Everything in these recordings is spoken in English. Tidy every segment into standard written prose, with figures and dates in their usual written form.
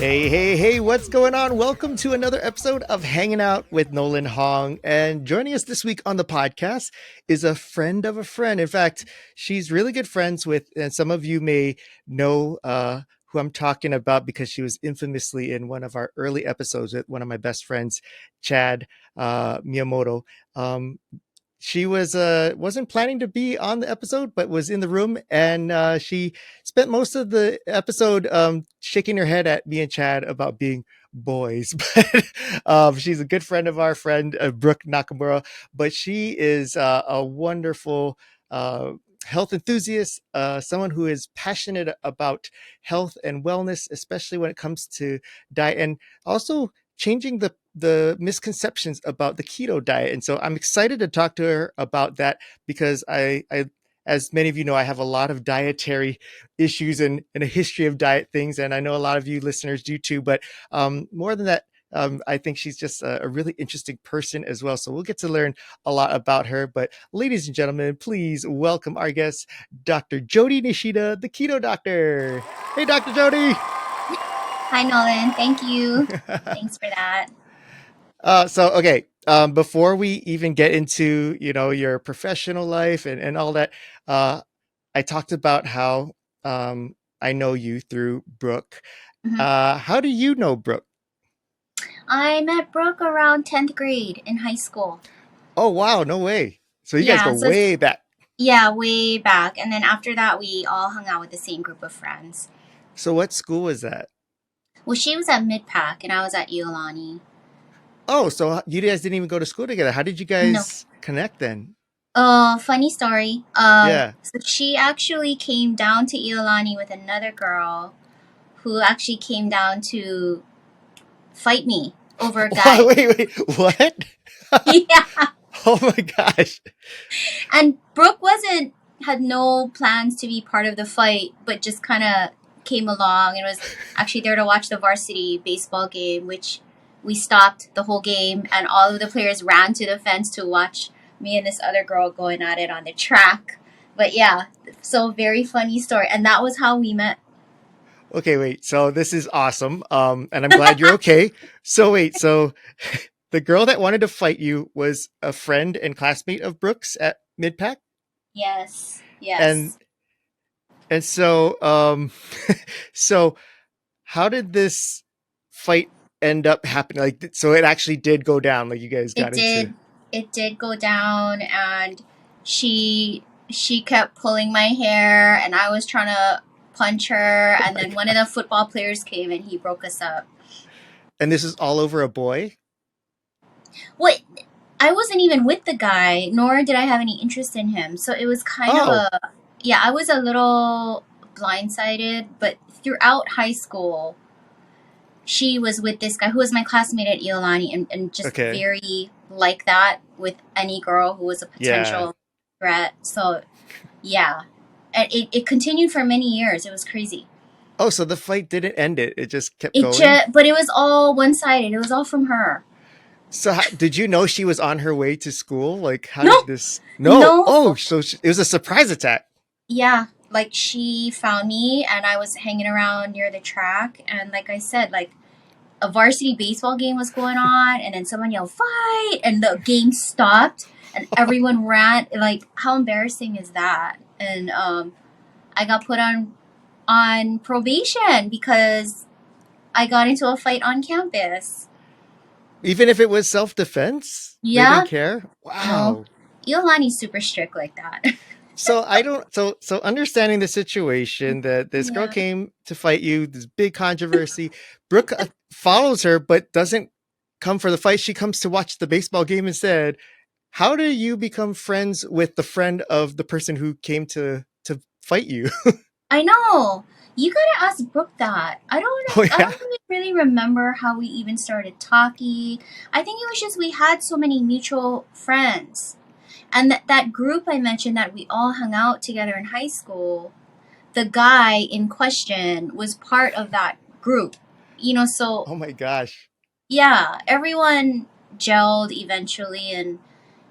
Hey, what's going on? Welcome to another episode of Hanging Out with Nolan Hong. And joining us this week on the podcast is a friend of a friend. In fact, she's really good friends with, and some of you may know who I'm talking about because she was infamously in one of our early episodes with one of my best friends, Chad Miyamoto. She wasn't planning to be on the episode, but was in the room, and she spent most of the episode shaking her head at me and Chad about being boys. But she's a good friend of our friend Brooke Nakamura. But she is a wonderful health enthusiast, someone who is passionate about health and wellness, especially when it comes to diet, and also changing the misconceptions about the keto diet. And so I'm excited to talk to her about that because I as many of you know, I have a lot of dietary issues and a history of diet things. And I know a lot of you listeners do too, but more than that, I think she's just a really interesting person as well. So we'll get to learn a lot about her. But ladies and gentlemen, please welcome our guest, Dr. Jodi Nishida, the Keto Doctor. Hey, Dr. Jodi. Hi, Nolan. Thank you. Thanks for that. Okay. Before we even get into, your professional life and all that, I talked about how I know you through Brooke. Mhm. How do you know Brooke? I met Brooke around 10th grade in high school. Oh, wow. No way. So you guys Yeah, go way back. way back. And then after that, we all hung out with the same group of friends. So what school was that? Well, she was at Mid-Pac and I was at Iolani. Oh, so you guys didn't even go to school together. How did you No. guys connect then? Funny story. Yeah. So she actually came down to Iolani with another girl who actually came down to fight me over a guy. Wait, what? Yeah. Oh my gosh. And Brooke had no plans to be part of the fight, but just kind of came along and was actually there to watch the varsity baseball game, which we stopped the whole game, and all of the players ran to the fence to watch me and this other girl going at it on the track. But yeah, so very funny story, and that was how we met. Okay, wait. So this is awesome. And I'm glad you're okay. So the girl that wanted to fight you was a friend and classmate of Brooks at Midpack? Yes, And yes. so so how did this fight end up happening? Like, so it actually did go down, like you guys It got into. did. It did go down, and she kept pulling my hair, and I was trying to punch her, Oh and my then one of god. the football players came and he broke us up. And this is all over a boy? What? I wasn't even with the guy, nor did I have any interest in him. So it was kind of Oh, yeah, I was a little blindsided, but throughout high school, she was with this guy who was my classmate at Iolani, and just okay. very like that with any girl who was a Yeah. potential threat. So yeah, and it continued for many years. It was crazy. Oh, so the fight didn't end it. It just kept going? But it was all one sided. It was all from her. So did you know she was on her way to school? Like, how did No, this? No. no, Oh, so it was a surprise attack. yeah. Like she found me, and I was hanging around near the track, and like I said, like a varsity baseball game was going on, and then someone yelled "fight," and the game stopped, and everyone ran. Like, how embarrassing is that? And I got put on probation because I got into a fight on campus. Even if it was self-defense, they Yeah, didn't care. no, Wow. Iolani's super strict like that. So I don't. So understanding the situation that this girl Yeah. came to fight you, this big controversy. Brooke follows her, but doesn't come for the fight. She comes to watch the baseball game instead. How do you become friends with the friend of the person who came to fight you? I know. You gotta ask Brooke that. Oh I yeah. don't really remember how we even started talking. I think it was just we had so many mutual friends. And that group I mentioned that we all hung out together in high school, the guy in question was part of that group. So Oh my gosh. yeah, everyone gelled eventually, and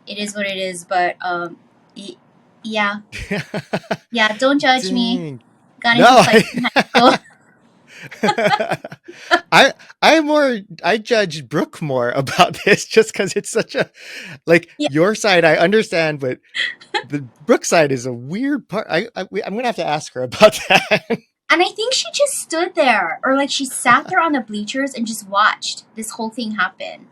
it is what it is, but y- yeah. Yeah, don't judge me. Dang. Got into No. fights in high school. I I judge Brooke more about this just because it's such a like Yeah. your side I understand, but the Brooke side is a weird part. I'm gonna have to ask her about that. And I think she just stood there, or like she sat there on the bleachers and just watched this whole thing happen.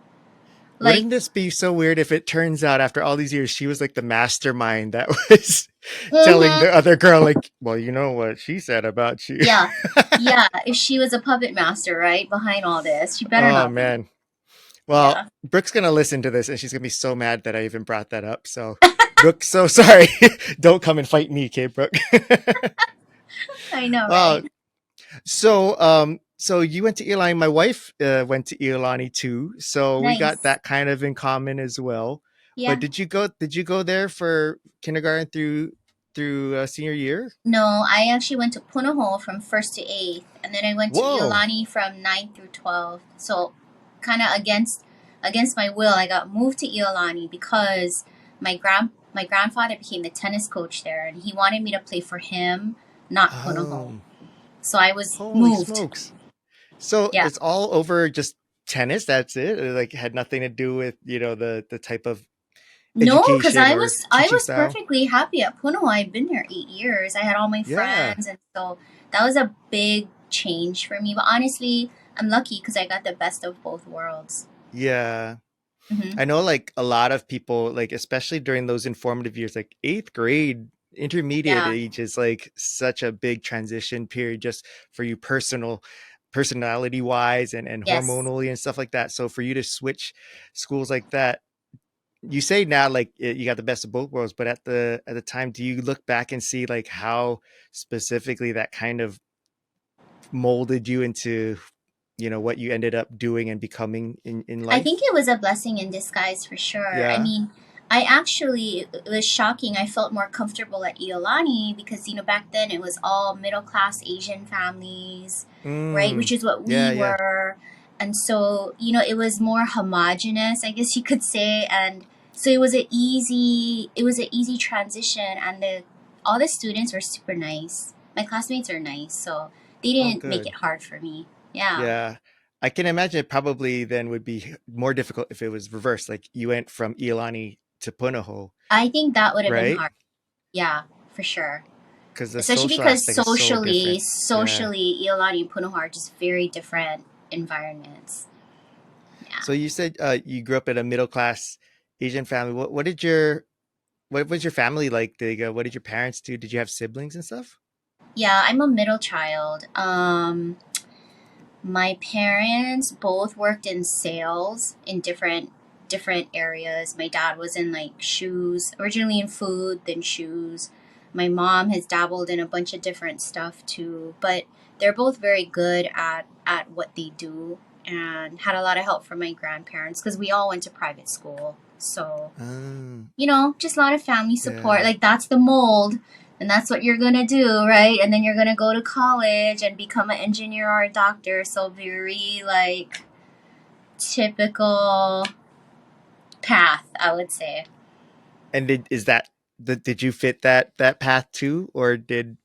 Like, Wouldn't this be so weird if it turns out after all these years she was like the mastermind that was telling mm-hmm, the other girl like, well, you know what she said about you. yeah, yeah. If she was a puppet master, right, behind all this, she better Oh not be. man. Well, Yeah, Brooke's gonna listen to this and she's gonna be so mad that I even brought that up. So, Brooke, so sorry. Don't come and fight me, okay, Brooke. I know, uh, right? so you went to Iolani. My wife went to Iolani too, so we got Nice. that kind of in common as well. But Yeah. Did you go there for kindergarten through senior year? No, I actually went to Punahou from first to eighth, and then I went to Whoa! Iolani from ninth through 12th. So, kind of against my will, I got moved to Iolani because my grandfather became the tennis coach there, and he wanted me to play for him, not Punahou. Oh, So I was holy moved. smokes! So Yeah. it's all over just tennis. That's it. It, like had nothing to do with the type of No, because education or I teaching was style. perfectly happy at Punahou. I've been there 8 years. I had all my Yeah, friends, and so that was a big change for me. But honestly, I'm lucky because I got the best of both worlds. yeah. Hmm. I know like a lot of people, like especially during those informative years, like eighth grade, intermediate Yeah. age is like such a big transition period just for you personality wise and Yes. hormonally and stuff like that. So for you to switch schools like that, you say now like you got the best of both worlds, but at the time, do you look back and see like how specifically that kind of molded you into what you ended up doing and becoming in I think life? it was a blessing in disguise for sure. I Yeah. mean, I actually, it was shocking. I felt more comfortable at Iolani because, back then it was all middle class Asian families, right? Which Mm. is what we Yeah, yeah. were. And so, it was more homogenous, I guess you could say. And so it was an easy transition. And all the students were super nice. My classmates are nice. So they Oh, didn't make good. it hard for me. Yeah. Yeah. I can imagine it probably then would be more difficult if it was reversed. Like you went from Iolani to Punahou, I think that would have been right? hard. Yeah, for sure. Because the Especially social because aspect is so different. Yeah. socially, Iolani and Punahou are just very different environments. So Yeah. you said you grew up in a middle class Asian family. What was your family like? What did your parents do? Did you have siblings and stuff? Yeah, I'm a middle child. My parents both worked in sales in different areas. My dad was in like shoes, originally in food, then shoes. My mom has dabbled in a bunch of different stuff too, but they're both very good at what they do and had a lot of help from my grandparents because we all went to private school. So, Oh, just a lot of family support. yeah. Like that's the mold, and that's what you're gonna do, right? And then you're gonna go to college and become an engineer or a doctor. So very like typical path, I would say. And did you fit that path too, or did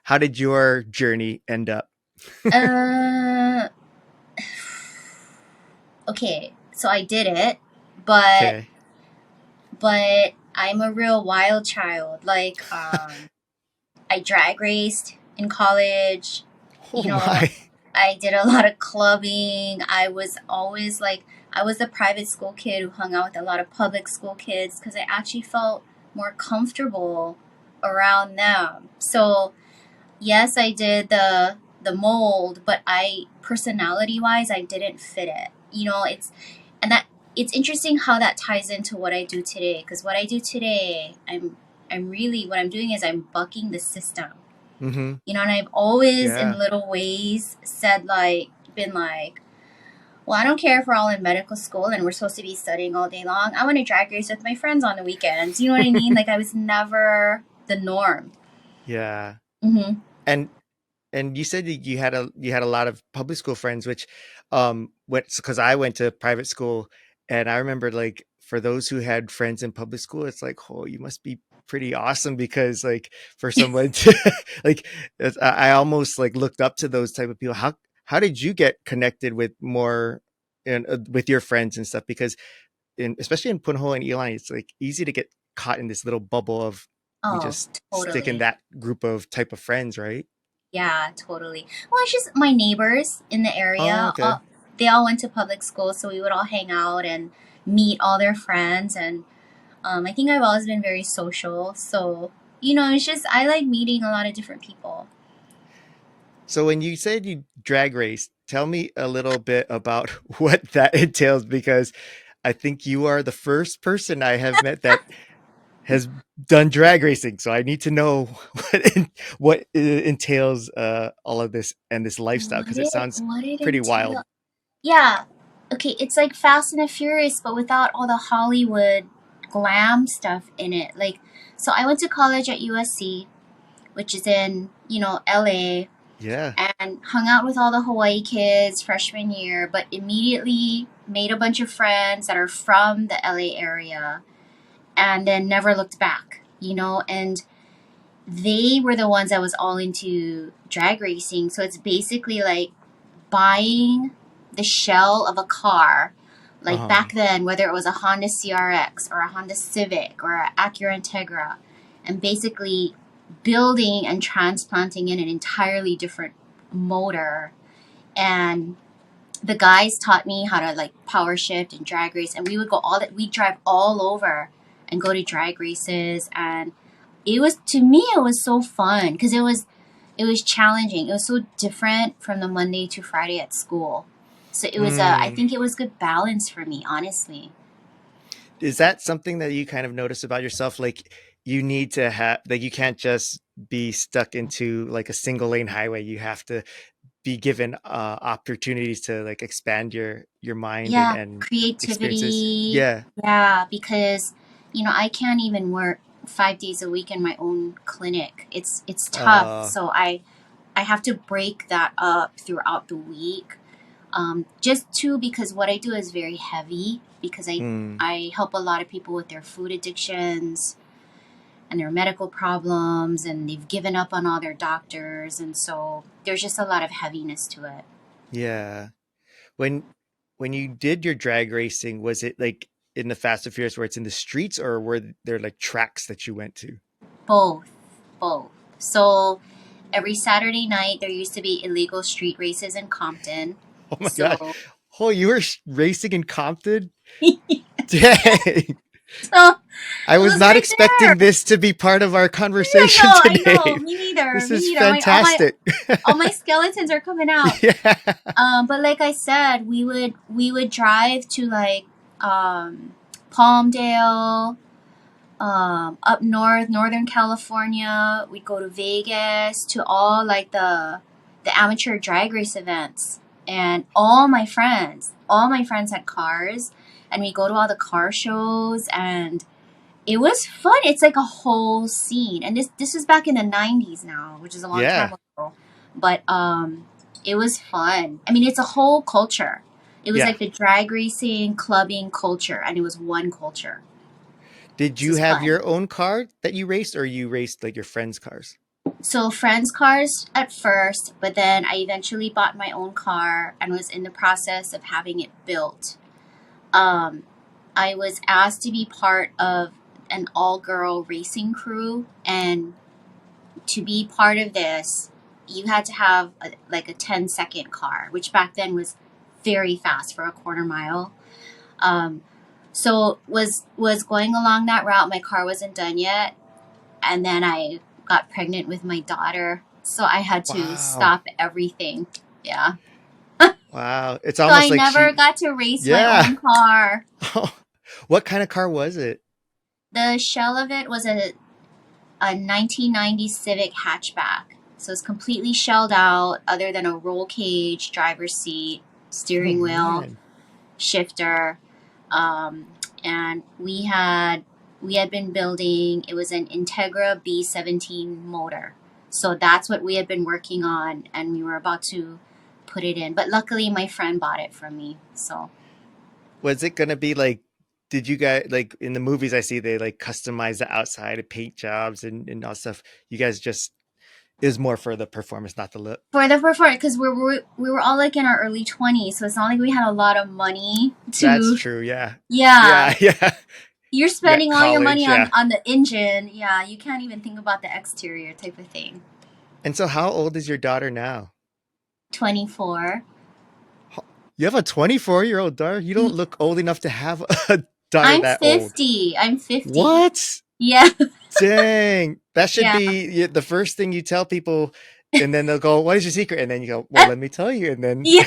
how did your journey end up? Uh, okay, so I did it, but Okay. I'm a real wild child. Like, I drag raced in college. Oh You know, my. I did a lot of clubbing. I was a private school kid who hung out with a lot of public school kids because I actually felt more comfortable around them. So, yes, I did the mold, but I personality wise, I didn't fit it. And that it's interesting how that ties into what I do today because what I do today, I'm really what I'm doing is I'm bucking the system. Mm-hmm. And I've always in Yeah. little ways said been like, well, I don't care if we're all in medical school and we're supposed to be studying all day long. I want to drag race with my friends on the weekends. You know what I mean? Like I was never the norm. Yeah. Hmm. And and you said that you had a lot of public school friends, which went because I went to private school, and I remember like for those who had friends in public school, it's like, oh, you must be pretty awesome because like for someone to like I almost like looked up to those type of people. how did you get connected with more with your friends and stuff? Because especially in Punho and Ilan, it's like easy to get caught in this little bubble of we Oh, just stick in totally. that group of type of friends, right? Yeah, totally. Well, it's just my neighbors in the Oh, area. okay. They all went to public school, so we would all hang out and meet all their friends. And I think I've always been very social. So, it's just I like meeting a lot of different people. So when you said you drag race, tell me a little bit about what that entails, because I think you are the first person I have met that has done drag racing. So I need to know what entails all of this and this lifestyle, What because it did sounds what it pretty entail? wild. Yeah. Okay, it's like Fast and the Furious, but without all the Hollywood glam stuff in it. Like, so I went to college at USC, which is in, LA, Yeah. and hung out with all the Hawaii kids freshman year, but immediately made a bunch of friends that are from the LA area and then never looked back, and they were the ones that was all into drag racing. So it's basically like buying the shell of a car, like Uh-huh. back then, whether it was a Honda CRX or a Honda Civic or an Acura Integra, and basically building and transplanting in an entirely different motor. And the guys taught me how to like power shift and drag race, and we would go all that we drive all over and go to drag races. And it was, to me, it was so fun because it was challenging. It was so different from the Monday to Friday at school. So I Mm. think it was good balance for me, honestly. Is that something that you kind of notice about yourself? Like you need to have, like, you can't just be stuck into like a single lane highway. You have to be given opportunities to like expand your mind Yeah, and experiences. creativity. Yeah. Yeah, because I can't even work 5 days a week in my own clinic. It's tough. Uh, So I have to break that up throughout the week. Just too, because what I do is very heavy because mm, I help a lot of people with their food addictions and their medical problems, and they've given up on all their doctors, and so there's just a lot of heaviness to it. yeah. When when you did your drag racing, was it like in the Fast and Furious where it's in the streets, or were there like tracks that you went to? Both, both. So every Saturday night there used to be illegal street races in Compton. Oh my gosh. So Oh, you were racing in Compton? Dang. so I it was was not right there. expecting this to be part of our I conversation know, I know. today. Me neither. This Me is neither. fantastic. All my skeletons are coming out. Yeah. But like I said, we would drive to like Palmdale, up north, Northern California. We'd go to Vegas to all like the amateur drag race events, and all my friends had cars, and we go to all the car shows, and it was fun. It's like a whole scene, and this was back in the '90s now, which is a long time Yeah. ago, but it was fun. I mean, it's a whole culture. It was Yeah. like the drag racing, clubbing culture, and it was one culture. Did This you is have fun. your own car that you raced, or you raced like your friends' cars? So friends' cars at first, but then I eventually bought my own car and was in the process of having it built. Um, I was asked to be part of an all-girl racing crew, and to be part of this, you had to have like a 10-second car, which back then was very fast for a quarter mile. Um, so was going along that route. My car wasn't done yet, and then I got pregnant with my daughter, so I had to Wow. stop everything. Yeah. Wow. It's So I almost like never she, got to race my yeah. own car. What kind of car was it? The shell of it was a 1990 Civic hatchback. So it's completely shelled out, other than a roll cage, driver's seat, Oh steering wheel, man. shifter, um, and we had been building. It was an Integra B17 motor, so that's what we had been working on, and we were about to put it in. But luckily, my friend bought it from me. So Was it gonna be like, did you guys like in the movies I see they like customize the outside of paint jobs and all stuff? You guys just is more for the performance, not the look. For the performance, because we were all like in our early 20s, so it's not like we had a lot of money That's to. true. Yeah. Yeah, Yeah. Yeah. you're You got spending all your money college. Yeah. on the engine. Yeah, you can't even think about the exterior type of thing. And so, how old is your daughter now? 24. You have a 24-year-old daughter? You don't look old enough to have a daughter I'm that old. 50. I'm 50. What? Yeah. Dang. That should Yeah. be the first thing you tell people. And then they'll go, "What is your secret?" And then you go, "Well, let me tell you." And then Yeah.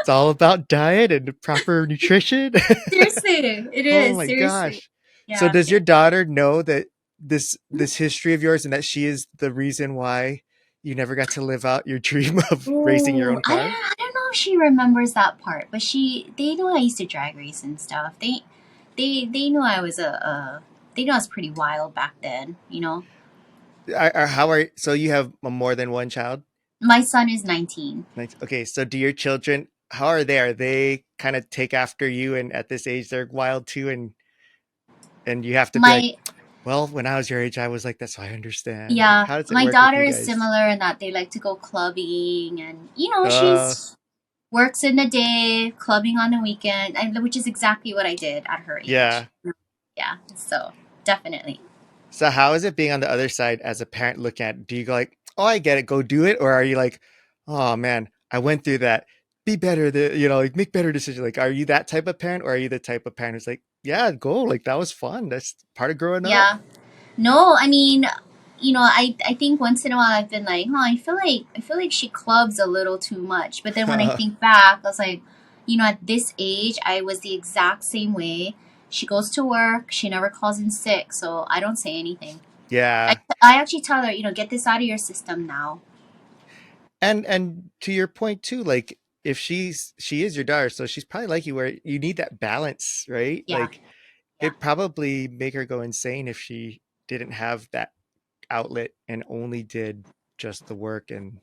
it's all about diet and proper nutrition. Seriously, it Oh is. my Seriously. gosh. So Yeah. does your daughter know that this history of yours and that she is the reason why you never got to live out your dream of racing your Ooh, own car? I don't know if she remembers that part, but they know I used to drag race and stuff. They knew I was they knew I was pretty wild back then, you know. So you have more than one child? My son is 19. Nice. Okay, so do your children, how are they? Are they kind of take after you and at this age they're wild too and you have to be like, My well, when I was your age I was like that, so I understand. Like, Yeah, how does it my work with daughter you is guys? similar in that they like to go clubbing and Uh she's works in the day, clubbing on the weekend, and which is exactly what I did at her age. yeah. Yeah, so definitely. So how is it being on the other side as a parent looking at it? Do you go like, oh, I get it, go do it? Or are you like, oh man, I went through that. Be better, like make better decisions. Like, are you that type of parent or are you the type of parent who's like, yeah, go, like that was fun. That's part of growing up. Yeah. No, I mean, I think once in a while I've been like, oh, I feel like she clubs a little too much. But then when I think back, I was like, at this age, I was the exact same way. She goes to work, she never calls in sick, so I don't say anything. I, Yeah. I actually tell her, get this out of your system now. And to your point too, like if she is your daughter, so she's probably like you where you need that balance, right? Yeah, Like yeah. it probably make her go insane if she didn't have that outlet and only did just the work and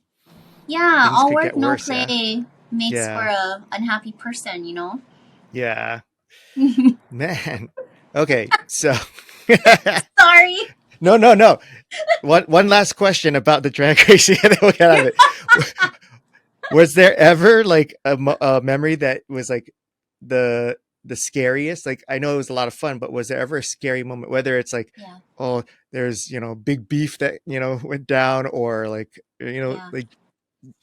Yeah, things all could work, get no worse, yeah. play makes for Yeah. a unhappy person. Yeah. Man. Okay, so Sorry. no, no, no. One last question about the drag racing, and then we'll get out of it. Was there ever like a memory that was like the scariest? Like I know it was a lot of fun, but was there ever a scary moment? Whether it's like, Yeah, oh, there's big beef that went down, or like yeah. like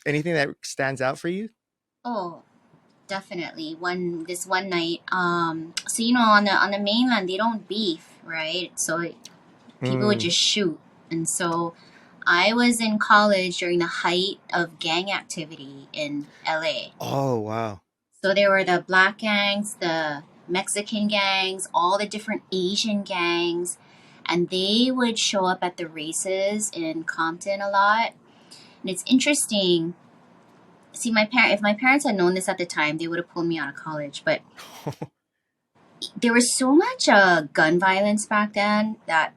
anything that stands out for you? Oh, definitely. This one night, so on the mainland they don't beef, right? So people would Mm. just shoot, and so I was in college during the height of gang activity in LA. Oh wow. So there were the black gangs, the Mexican gangs, all the different Asian gangs, and they would show up at the races in Compton a lot. And it's interesting. See, if my parents had known this at the time, they would have pulled me out of college. But there was so much gun violence back then that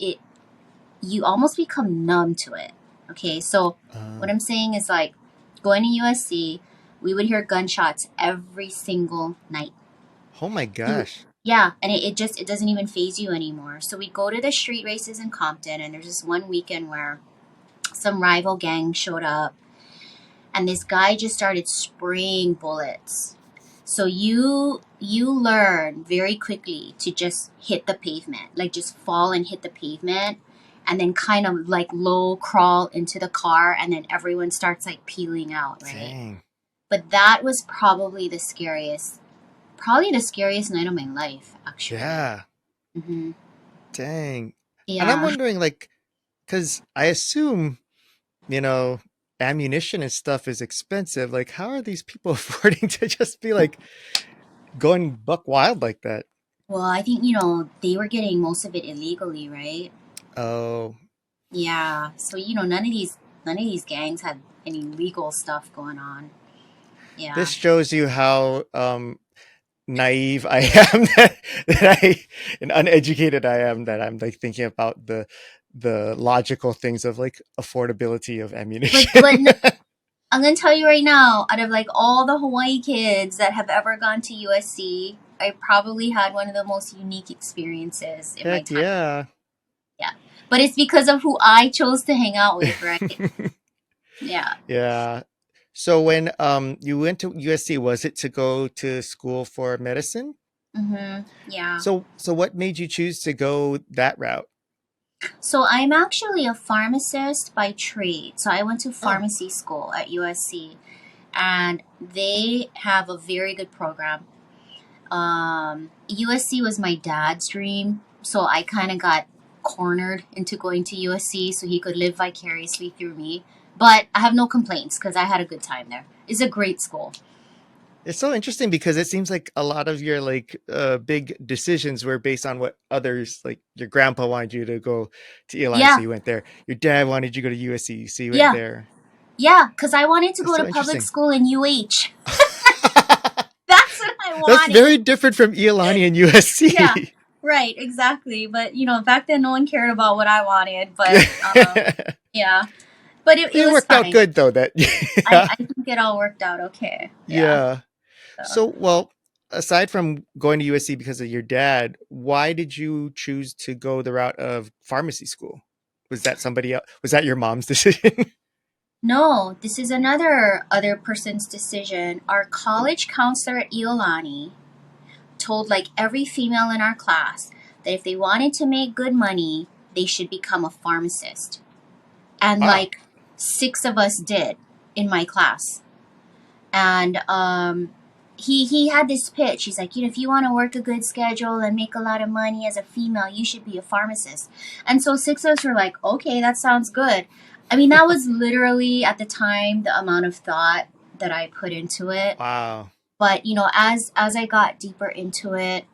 you almost become numb to it. Okay, so what uh, I'm saying is like going to USC, we would hear gunshots every single night. oh my You, gosh. yeah, and it doesn't even phase you anymore. So we go to the street races in Compton, and there's this one weekend where some rival gang showed up, and this guy just started spraying bullets. So you learn very quickly to just hit the pavement, like just fall and hit the pavement, and then kind of like low crawl into the car, and then everyone starts like peeling out, right? Dang. But that was probably the scariest night of my life, actually. Yeah. Hmm. Dang. And I'm Yeah. wondering, like, because I assume, you know, ammunition and stuff is expensive. Like, how are these people affording to just be like going buck wild like that? Well, I think they were getting most of it illegally, right? Oh, Yeah. So none of these gangs had any legal stuff going on. this Yeah. shows you how naive I am that I and uneducated I am that I'm like thinking about the logical things of like affordability of But ammunition. I'm gonna tell you right now, out of like all the Hawaii kids that have ever gone to USC, I probably had one of the most unique experiences in my Heck time. yeah. Yeah. But it's because of who I chose to hang out with, right? Yeah. Yeah. So when you went to USC, was it to go to school for medicine? Yeah. So what made you choose to go that route? So I'm actually a pharmacist by trade. So I went to Oh, pharmacy school at USC, and they have a very good program. USC was my dad's dream, so I kind of got cornered into going to USC so he could live vicariously through me. But I have no complaints because I had a good time there. It's a great school. it's so interesting because it seems like a lot of your like big decisions were based on what others like your grandpa wanted you to go to Eli, so Yeah, you went there. Your dad wanted you to go to USC, so you went yeah, there. yeah, because I wanted to That's go to so public interesting. school in UH. That's what I That's wanted. very different from Iolani and Yeah, USC. right, exactly. But, back then no one cared about what I wanted. But, It yeah, but it was worked out fine. good though. That I, yeah, I think it all worked out okay. Yeah. yeah. So. So well, aside from going to USC because of your dad, why did you choose to go the route of pharmacy school? Was that somebody else? Was that your mom's decision? No, this is another other person's decision. Our college counselor at Iolani told like every female in our class that if they wanted to make good money, they should become a pharmacist. And Wow. like six of us did in my class. And he had this pitch. He's like, if you want to work a good schedule and make a lot of money as a female, you should be a pharmacist. And so six of us were like, okay, that sounds good. I mean, that was literally at the time the amount of thought that I put into it. Wow. But as I got deeper into it,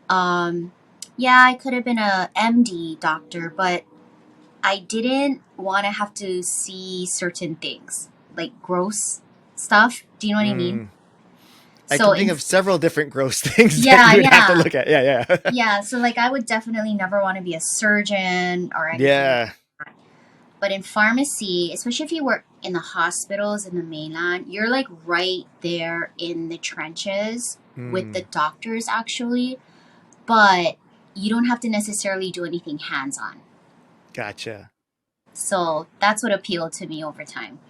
um, yeah, I could have been a MD doctor, but I didn't want to have to see certain things like gross stuff. Do you know what I mean? Mm. I So can think in of several different gross things that yeah, you would have to yeah, look at. Yeah, yeah. yeah. So like I would definitely never want to be a surgeon or anything like Yeah. that. But in pharmacy, especially if you work in the hospitals in the mainland, you're like right there in the trenches with the Mm. doctors actually, but you don't have to necessarily do anything hands on. Gotcha. So that's what appealed to me over time.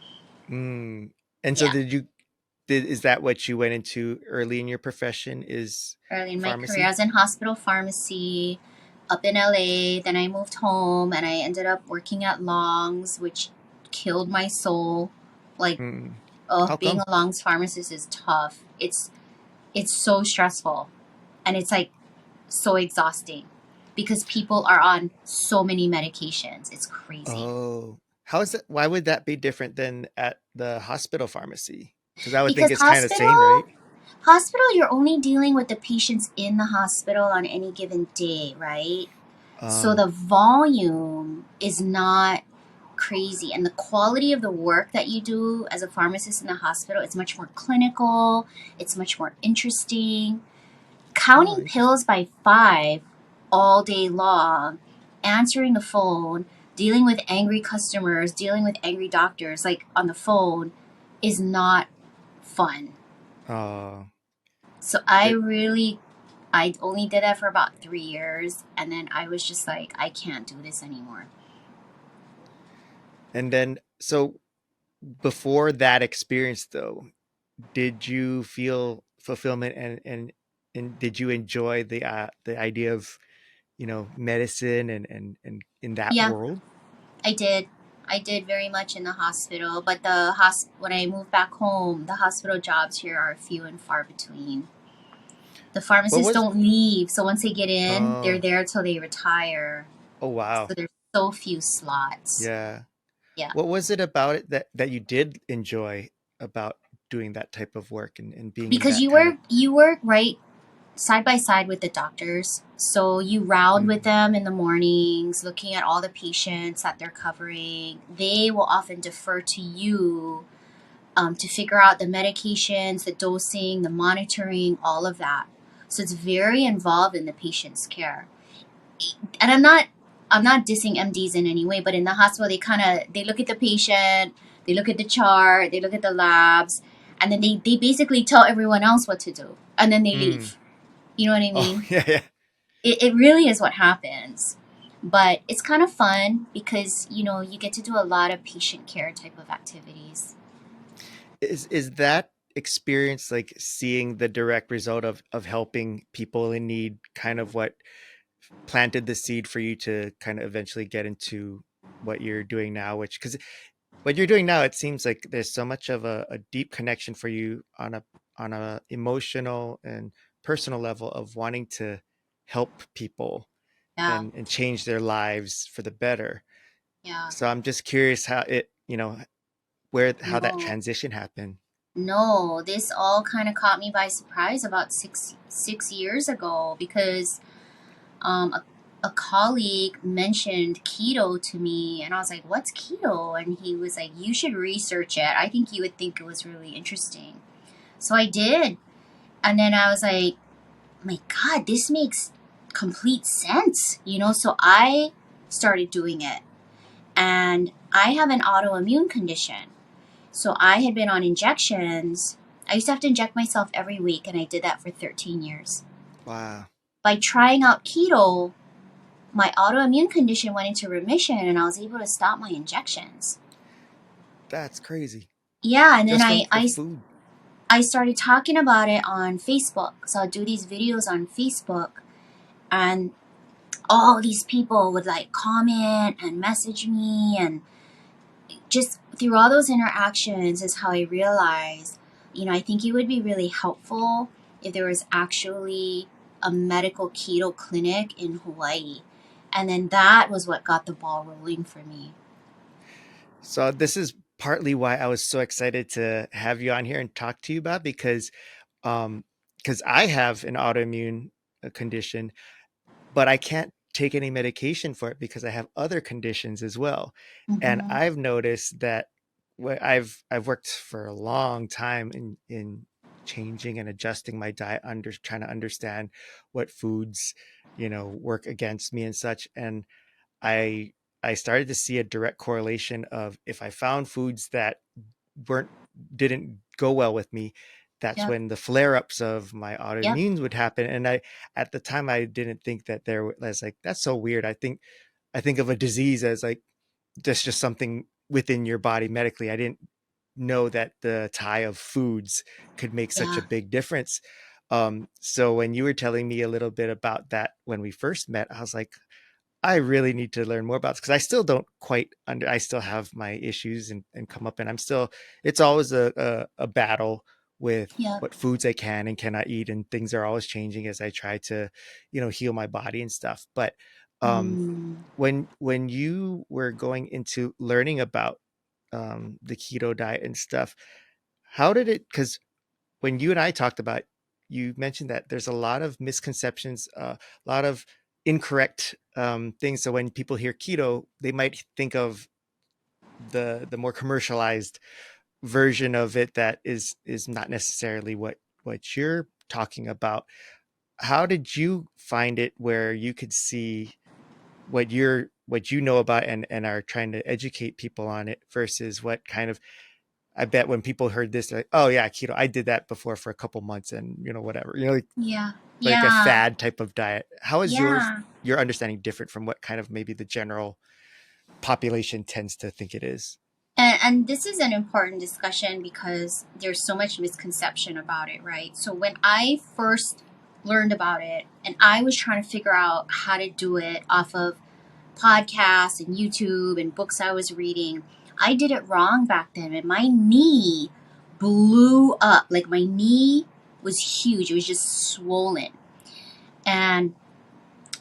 Mm. And so Yeah. is that what you went into early in your profession is Early in my career, I pharmacy? was in hospital pharmacy up in LA. Then I moved home and I ended up working at Long's, which killed my soul. Like, Mm. oh, How being come? a Long's pharmacist is tough. It's so stressful and it's like so exhausting because people are on so many medications. It's crazy. Oh. How is it? Why would that be different than at the hospital pharmacy? Because I would think Because it's kind of same, right? hospital, you're only dealing with the patients in the hospital on any given day, right? So Oh. the volume is not crazy, and the quality of the work that you do as a pharmacist in the hospital, it's much more clinical, it's much more interesting. Oh, Counting interesting. pills by five all day long, answering the phone, dealing with angry customers, dealing with angry doctors like on the phone is not fun. Oh. So It, I only did that for about 3 years, and then I was just like, I can't do this anymore. and then so before that experience though, did you feel fulfillment and did you enjoy the idea of, medicine and in that Yeah, world? I did. I did very much in the hospital, but when I moved back home, the hospital jobs here are few and far between. The What pharmacists was don't leave, so once they get in, they're Oh, there till they retire. oh wow. So there's so few slots. Yeah. Yeah. What was it about it that you did enjoy about doing that type of work and being in Because that kind of you work right side by side with the doctors. So you round with mm, them in the mornings, looking at all the patients that they're covering. They will often defer to you to figure out the medications, the dosing, the monitoring, all of that. So it's very involved in the patient's care. And I'm not dissing MDs in any way, but in the hospital they look at the patient, they look at the chart, they look at the labs, and then they basically tell everyone else what to do. And then they mm. leave. You know what I Oh mean? yeah, yeah. It really is what happens. But it's kind of fun because, you get to do a lot of patient care type of activities. Is that experience, like seeing the direct result of helping people in need, kind of what planted the seed for you to kind of eventually get into what you're doing now? Which, because what you're doing now, it seems like there's so much of a deep connection for you on a emotional and personal level of wanting to help people Yeah, and change their lives for the better. yeah. So I'm just curious how it, where how that No, transition happened. no, this all kind of caught me by surprise about six years ago because a colleague mentioned keto to me, and I was like, "What's keto?" And he was like, "You should research it. I think you would think it was really interesting." So I did, and then I was like, "My God, this makes complete sense," So I started doing it, and I have an autoimmune condition. So I had been on injections. I used to have to inject myself every week, and I did that for 13 years. Wow, By trying out keto, my autoimmune condition went into remission and I was able to stop my injections. that's crazy. Yeah, and then Just from the food. I started talking about it on Facebook. So I'd do these videos on Facebook, and all these people would like comment and message me, and just through all those interactions is how I realized, I think it would be really helpful if there was actually a medical keto clinic in Hawaii. And then that was what got the ball rolling for me. So this is partly why I was so excited to have you on here and talk to you about, um because I have an autoimmune condition, but I can't take any medication for it because I have other conditions as well. And Mm-hmm. I've noticed that I've worked for a long time in changing and adjusting my diet, under trying to understand what foods, work against me and such. And I I started to see a direct correlation of, if I found foods that weren't didn't go well with me, that's Yep. when the flare-ups of my Yep. autoimmunes would happen. And I at the time I didn't think that I was like, that's so weird. I think of a disease as like that's just something within your body medically. I didn't know that the tie of foods could make such Yeah. a big difference. So when you were telling me a little bit about that when we first met, I was like, I really need to learn more about this, because I still don't quite I still have my issues and come up, and it's always a battle with Yep. what foods I can and cannot eat, and things are always changing as I try to, heal my body and stuff. But um, Mm. when you were going into learning about the keto diet and stuff, how did it, because when you and I talked about, you mentioned that there's a lot of misconceptions, a lot of incorrect things. So when people hear keto, they might think of the more commercialized version of it that is not necessarily what you're talking about. How did you find it where you could see what you know about and are trying to educate people on it, versus what kind of, I bet when people heard this, they're like, oh yeah, keto, I did that before for a couple months, and whatever, Yeah. like a Yeah. fad type of diet. How is Yeah. your understanding different from what kind of maybe the general population tends to think it is? And this is an important discussion because there's so much misconception about it, right? So when I first learned about it and I was trying to figure out how to do it off of podcasts and YouTube and books I was reading, I did it wrong back then, and my knee blew up. Like my knee was huge. It was just swollen. And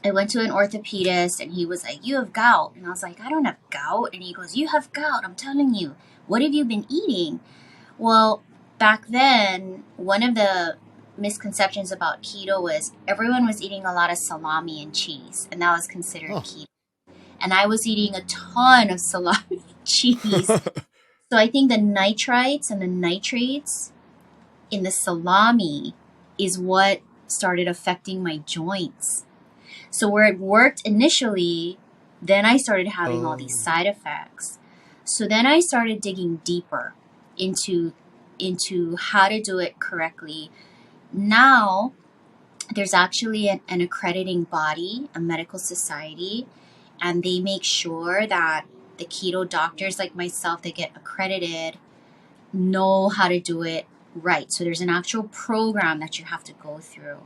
I went to an orthopedist and he was like, "You have gout." And I was like, "I don't have gout." And he goes, "You have gout. I'm telling you. What have you been eating?" Well, back then, one of the misconceptions about keto was everyone was eating a lot of salami and cheese, and that was considered Oh. keto. And I was eating a ton of salami and cheese. So I think the nitrites and the nitrates in the salami is what started affecting my joints. So where it worked initially, then I started having all these Oh. side effects. So then I started digging deeper into how to do it correctly. Now there's actually an accrediting body, a medical society, and they make sure that the keto doctors like myself that get accredited know how to do it right. So there's an actual program that you have to go through.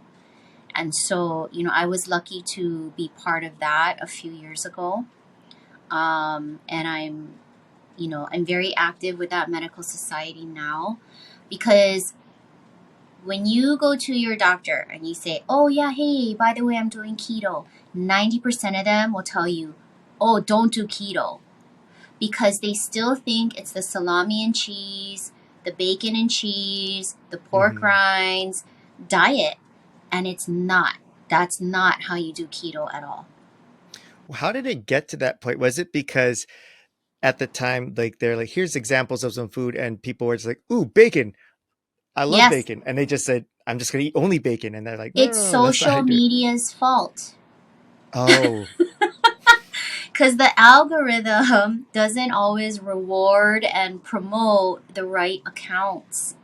And so, I was lucky to be part of that a few years ago. And I'm very active with that medical society now, because when you go to your doctor and you say, oh yeah, hey, by the way, I'm doing keto, 90% of them will tell you, oh, don't do keto, because they still think it's the salami and cheese, the bacon and cheese, the pork rinds diet. And it's not. That's not how you do keto at all. How did it get to that point? Was it because at the time, like they're like, here's examples of some food, and people were just like, ooh, bacon. I love Yes, bacon. And they just said, I'm just gonna eat only bacon. And they're like, no, it's no, no, that's not how social you do it. media's fault. Oh, Because the algorithm doesn't always reward and promote the right accounts.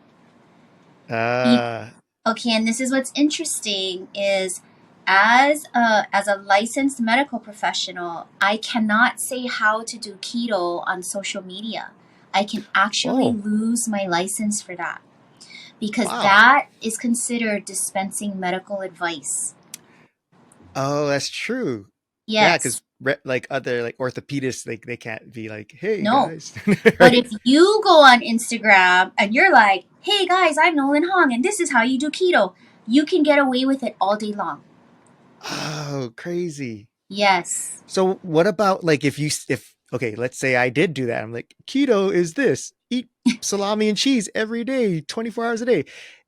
Be- uh, okay, and this is what's interesting is, as a licensed medical professional, I cannot say how to do keto on social media. I can actually oh, lose my license for that, because wow. that is considered dispensing medical advice. Oh, that's true. Yeah, because Yes. like other like orthopedists, like they can't be like, hey No. guys, But right? if you go on Instagram and you're like, hey guys, I'm Nolan Hong and this is how you do keto, you can get away with it all day long. Oh, crazy. Yes. So what about like if okay, let's say I did do that. I'm like, keto is this. Eat salami and cheese every day, 24 hours a day.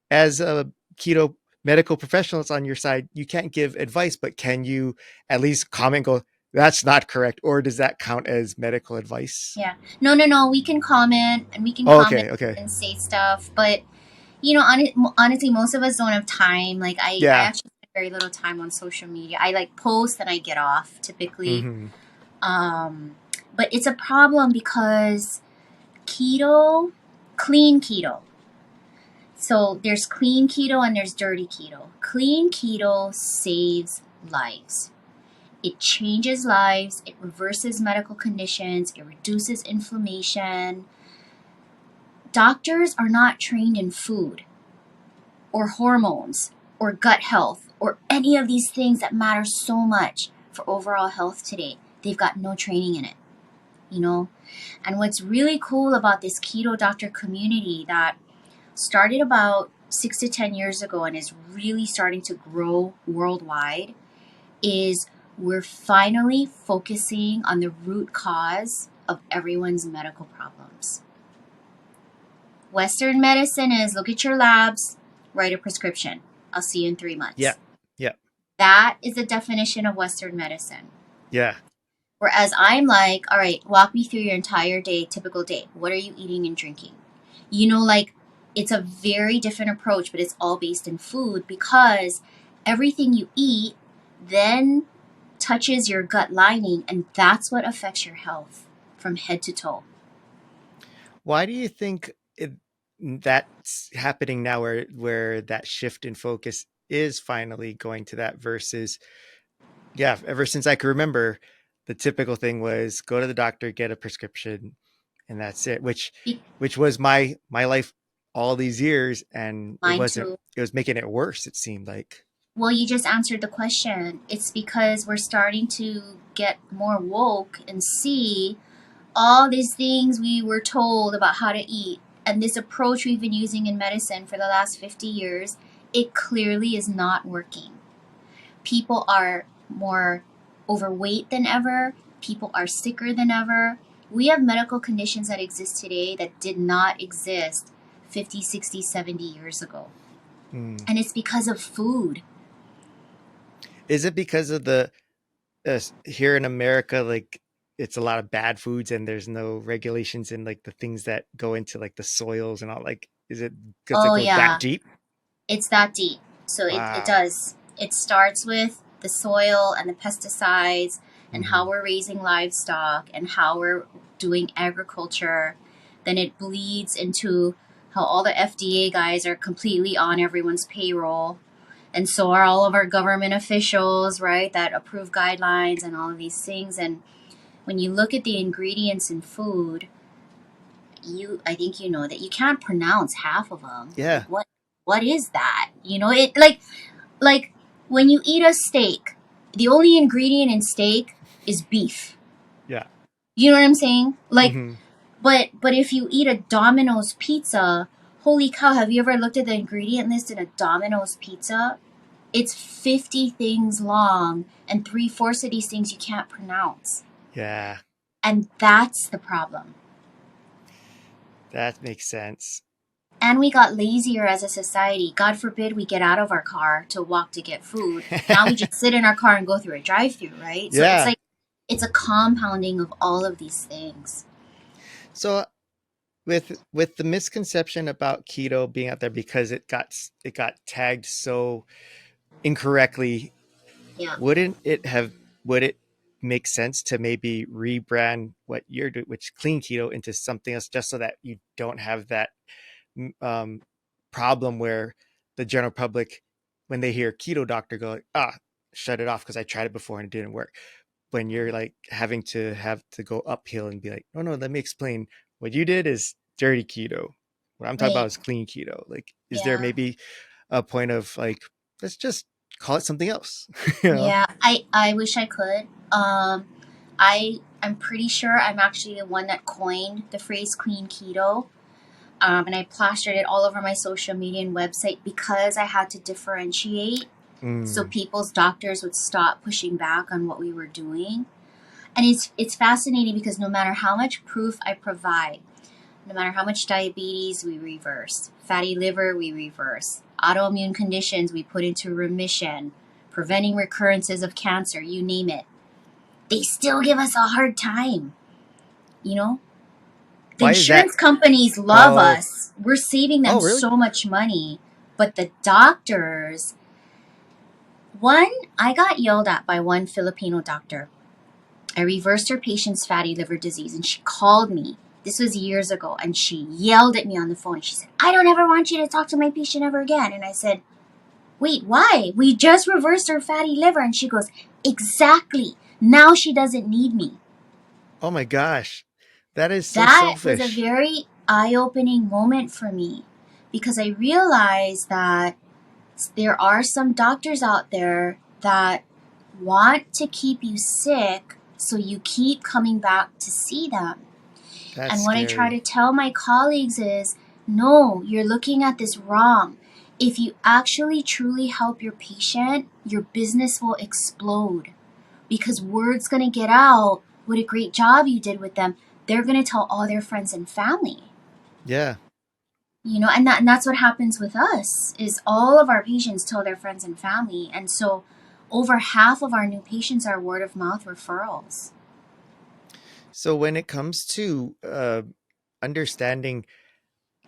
As a keto medical professional that's on your side, you can't give advice, but can you at least comment, go, that's not correct? Or does that count as medical advice? Yeah. No, no, no. We can comment and we can Oh, comment okay, okay. and say stuff. But, honestly, most of us don't have time. Like, I Yeah. actually spend very little time on social media. I like post and I get off typically. Mm-hmm. Um, but it's a problem because keto, clean keto. So there's clean keto and there's dirty keto. Clean keto saves lives. It changes lives, it reverses medical conditions, it reduces inflammation. Doctors are not trained in food or hormones or gut health or any of these things that matter so much for overall health today. They've got no training in it, you know? And what's really cool about this keto doctor community that started about 6 to 10 years ago and is really starting to grow worldwide is we're finally focusing on the root cause of everyone's medical problems. Western medicine is look at your labs, write a prescription. I'll see you in 3 months. Yeah. Yeah. That is the definition of Western medicine. Yeah. Whereas I'm like, all right, walk me through your entire day, typical day. What are you eating and drinking? Like it's a very different approach, but it's all based in food, because everything you eat then touches your gut lining, and that's what affects your health from head to toe. Why do you think that's happening now, where that shift in focus is finally going to that versus, yeah, ever since I can remember, the typical thing was go to the doctor, get a prescription, and that's it, which was my life all these years, and Mine too. it was making it worse, it seemed like. Well, you just answered the question. It's because we're starting to get more woke and see all these things we were told about how to eat, and this approach we've been using in medicine for the last 50 years, it clearly is not working. People are more overweight than ever. People are sicker than ever. We have medical conditions that exist today that did not exist 50, 60, 70 years ago. Mm. And it's because of food. Is it because of the here in America, like it's a lot of bad foods and there's no regulations in like the things that go into like the soils and all, like is it because it Oh, goes that yeah, deep? it's that deep. So it Wow. does. It starts with the soil and the pesticides and Hmm. how we're raising livestock and how we're doing agriculture. Then it bleeds into how all the FDA guys are completely on everyone's payroll. And so are all of our government officials, right, that approve guidelines and all of these things. And when you look at the ingredients in food, I think you know that you can't pronounce half of them. Yeah. Like what is that? It like when you eat a steak, the only ingredient in steak is beef. Yeah. You know what I'm saying? Like, Hmm. but if you eat a Domino's pizza, holy cow, have you ever looked at the ingredient list in a Domino's pizza? It's 50 things long, and 3/4 of these things you can't pronounce. Yeah. And that's the problem. That makes sense. And we got lazier as a society. God forbid we get out of our car to walk to get food. Now we just sit in our car and go through a drive-through, right? So it's Yeah. like it's a compounding of all of these things. So with the misconception about keto being out there because it got tagged so incorrectly, Yeah. would it make sense to maybe rebrand what you're doing, which clean keto, into something else, just so that you don't have that um, problem where the general public, when they hear keto doctor, go like, shut it off because I tried it before and it didn't work. When you're like having to have to go uphill and be like, oh no, let me explain, what you did is dirty keto, what I'm talking about Right. is clean keto. Like, is there Yeah. maybe a point of like, let's just call it something else? you know Yeah. I wish I could. I'm pretty sure I'm actually the one that coined the phrase clean keto. And I plastered it all over my social media and website because I had to differentiate so mm, people's doctors would stop pushing back on what we were doing. And it's fascinating because no matter how much proof I provide, no matter how much diabetes we reverse, fatty liver we reverse, autoimmune conditions we put into remission, preventing recurrences of cancer, you name it, they still give us a hard time. You know, the why is that? insurance companies love Oh, us. We're saving them oh really? so much money. But the doctors, one, I got yelled at by one Filipino doctor. I reversed her patient's fatty liver disease and she called me. This was years ago, and she yelled at me on the phone and she said, I don't ever want you to talk to my patient ever again. And I said, wait, why? We just reversed her fatty liver. And she goes, exactly. Now she doesn't need me. Oh my gosh, that is so That was a selfish. very eye opening moment for me because I realized that there are some doctors out there that want to keep you sick so you keep coming back to see them. That's And what I try scary. to tell my colleagues is no, you're looking at this wrong. If you actually truly help your patient, your business will explode because word's going to get out what a great job you did with them. They're going to tell all their friends and family. Yeah. And that's what happens with us is all of our patients tell their friends and family. And so over half of our new patients are word of mouth referrals. So when it comes to understanding,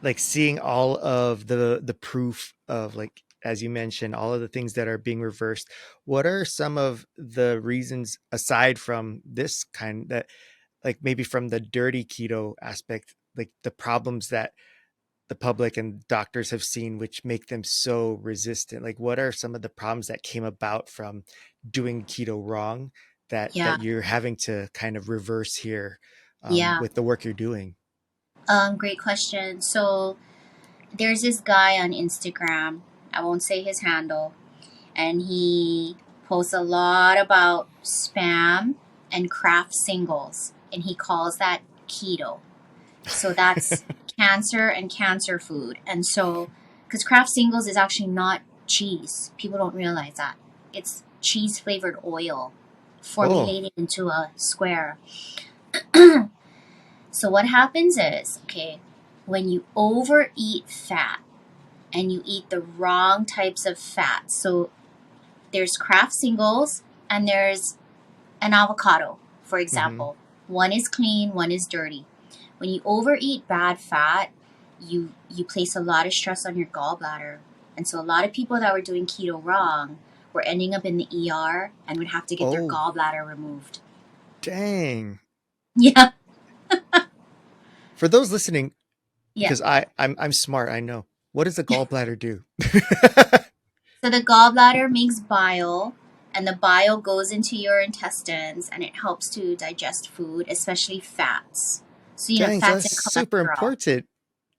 like seeing all of the proof of, like as you mentioned, all of the things that are being reversed, what are some of the reasons, aside from this kind, that like maybe from the dirty keto aspect, like the problems that the public and doctors have seen which make them so resistant? Like, what are some of the problems that came about from doing keto wrong that Yeah. you're having to kind of reverse here, Yeah. with the work you're doing? Great question. So there's this guy on Instagram. I won't say his handle, and he posts a lot about spam and craft singles, and he calls that keto. So that's cancer and cancer food. And so, because craft singles is actually not cheese, people don't realize that it's cheese flavored oil Oh. formulated into a square. So what happens is, okay, when you overeat fat and you eat the wrong types of fat, so there's craft singles and there's an avocado, for Mm-hmm. example. One is clean, one is dirty. When you overeat bad fat, you place a lot of stress on your gallbladder. And so a lot of people that were doing keto wrong were ending up in the ER and would have to get their Oh, gallbladder removed. dang. Yeah. For those listening, Yeah. because I'm smart, I know. What does a gallbladder do? So the gallbladder makes bile, and the bile goes into your intestines, and it helps to digest food, especially fats. So Dang, so fats that's and super cholesterol. important.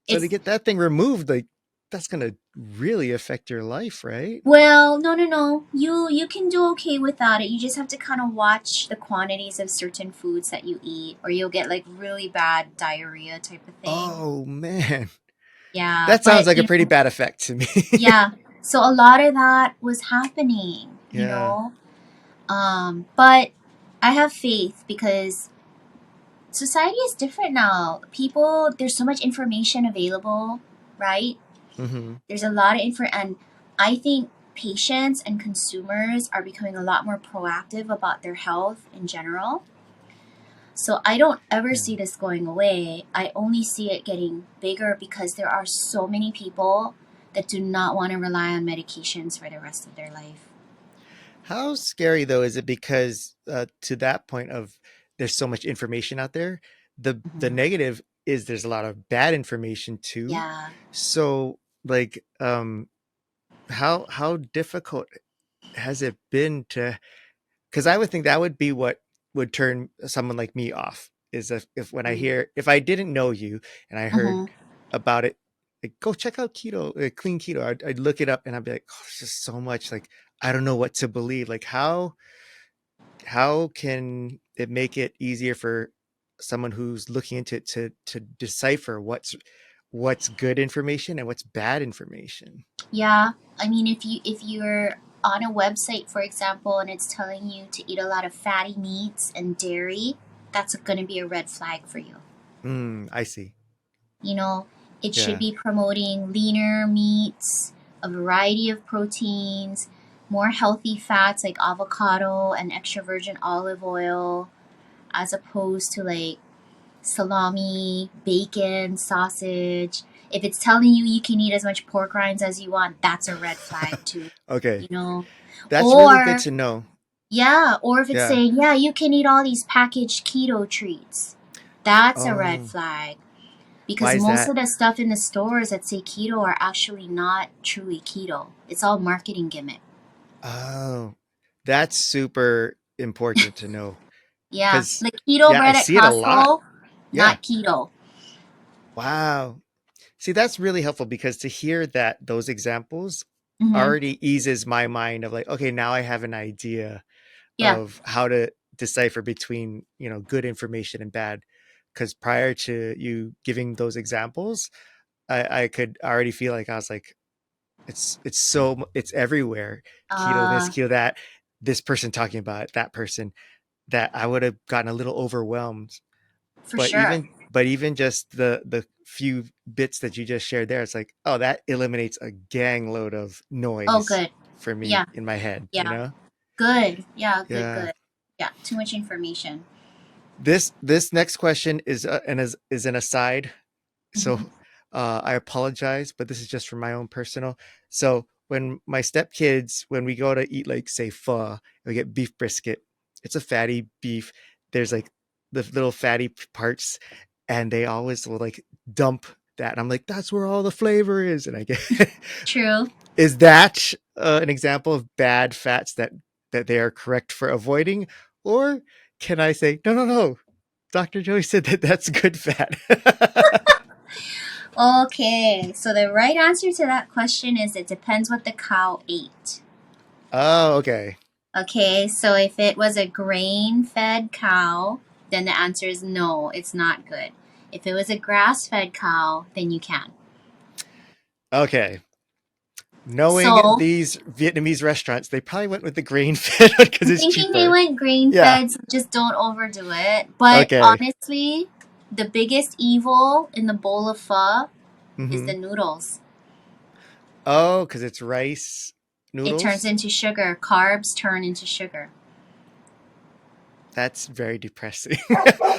So to It's get that thing removed, like that's gonna really affect your life, right? Well, no, no, no. You can do okay without it. You just have to kind of watch the quantities of certain foods that you eat, or you'll get like really bad diarrhea type of thing. Oh man. Yeah, That sounds but like a pretty bad effect to me. yeah. So a lot of that was happening, Yeah. But I have faith because society is different now. People, there's so much information available, right? Mm-hmm. There's a lot of info, and I think patients and consumers are becoming a lot more proactive about their health in general. So I don't ever Yeah. see this going away. I only see it getting bigger because there are so many people that do not want to rely on medications for the rest of their life. How scary though is it because to that point of there's so much information out there, the Mhm. negative is there's a lot of bad information too. Yeah. So like how difficult has it been to because I would think that would be what would turn someone like me off is if when I hear if I didn't know you and I heard Mm-hmm. about it, like go check out keto, clean keto. I'd look it up and I'd be like, oh, it's just so much. Like I don't know what to believe. Like how can it make it easier for someone who's looking into it to decipher what's good information and what's bad information? Yeah, I mean, if you're on a website, for example, and it's telling you to eat a lot of fatty meats and dairy, that's going to be a red flag for you. I see. You know, it should Yeah. be promoting leaner meats, a variety of proteins, more healthy fats like avocado and extra virgin olive oil, as opposed to like salami, bacon, sausage. If it's telling you you can eat as much pork rinds as you want, that's a red flag too, Okay. you know. That's really good Or to know. yeah, or if it's Yeah. saying, yeah, you can eat all these packaged keto treats, that's a red Oh, flag. why Because is most that? of the stuff in the stores that say keto are actually not truly keto. It's all marketing gimmick. Oh, that's super important to know. Yeah, Because, the keto yeah, I bread at see it a lot. Costco, Yeah. not keto. Wow. See, that's really helpful because to hear that, those examples Mm-hmm. already eases my mind of like, okay, now I have an idea Yeah, of how to decipher between, good information and bad. Because prior to you giving those examples, I could already feel like I was like, it's everywhere. Keto this, uh, keto that. This person talking about it, that person that I would have gotten a little overwhelmed. for But sure. even just the few bits that you just shared there, it's like, oh, that eliminates a gang load of Oh, noise good. for Yeah, me in my head, you yeah, know? good. Yeah, good, Yeah. good. Yeah, too much information. This next question is an aside. So Mm-hmm. I apologize, but this is just for my own personal. So when my stepkids, when we go to eat like say pho, we get beef brisket. It's a fatty beef. There's like the little fatty parts, and they always will like dump that. And I'm like, that's where all the flavor is. And I get True. is that an example of bad fats that they are correct for avoiding, or can I say no, no, no? Dr. Joey said that that's good fat. Okay, so the right answer to that question is it depends what the cow ate. Oh, okay. Okay, so if it was a grain fed cow, then the answer is no, it's not good. If it was a grass fed cow, then you can. Okay. Knowing So, these Vietnamese restaurants, they probably went with the grain fed one because I'm it's thinking they cheaper. went grain Yeah. fed, so just don't overdo it. But Okay. honestly, the biggest evil in the bowl of pho is Mm-hmm. the noodles. Oh, because it's rice It turns noodles. into sugar. Carbs turn into sugar. That's very depressing.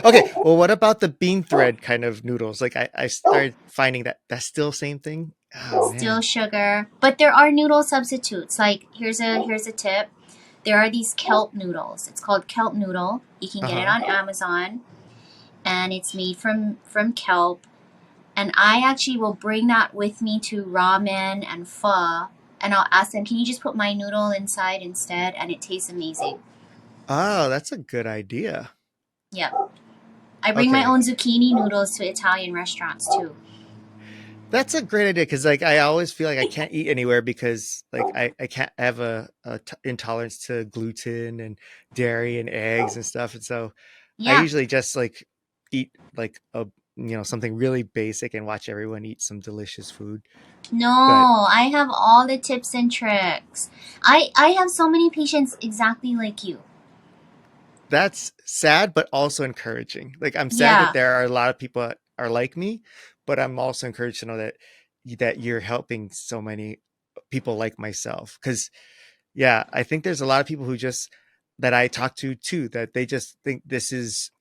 Okay. Well, what about the bean thread kind of noodles? Like I started finding that that's still same thing. Oh Still man. sugar. But there are noodle substitutes. Like here's a tip. There are these kelp noodles. It's called kelp noodle. You can get it Uh-huh. on Amazon and it's made from kelp. And I actually will bring that with me to ramen and pho and I'll ask them, can you just put my noodle inside instead? And it tastes amazing. Oh, that's a good idea. Yeah. I bring my Okay. own zucchini noodles to Italian restaurants too. That's a great idea because like I always feel like I can't eat anywhere because like I can't have a intolerance to gluten and dairy and eggs and stuff. And so I Yeah. usually just like eat like a something really basic and watch everyone eat some delicious food. But No, I have all the tips and tricks. I have so many patients exactly like you. that's sad but also encouraging. Like I'm sad that Yeah. there are a lot of people that are like me, but I'm also encouraged to know that you're helping so many people like myself because yeah, I think there's a lot of people who just that I talk to too that they just think this is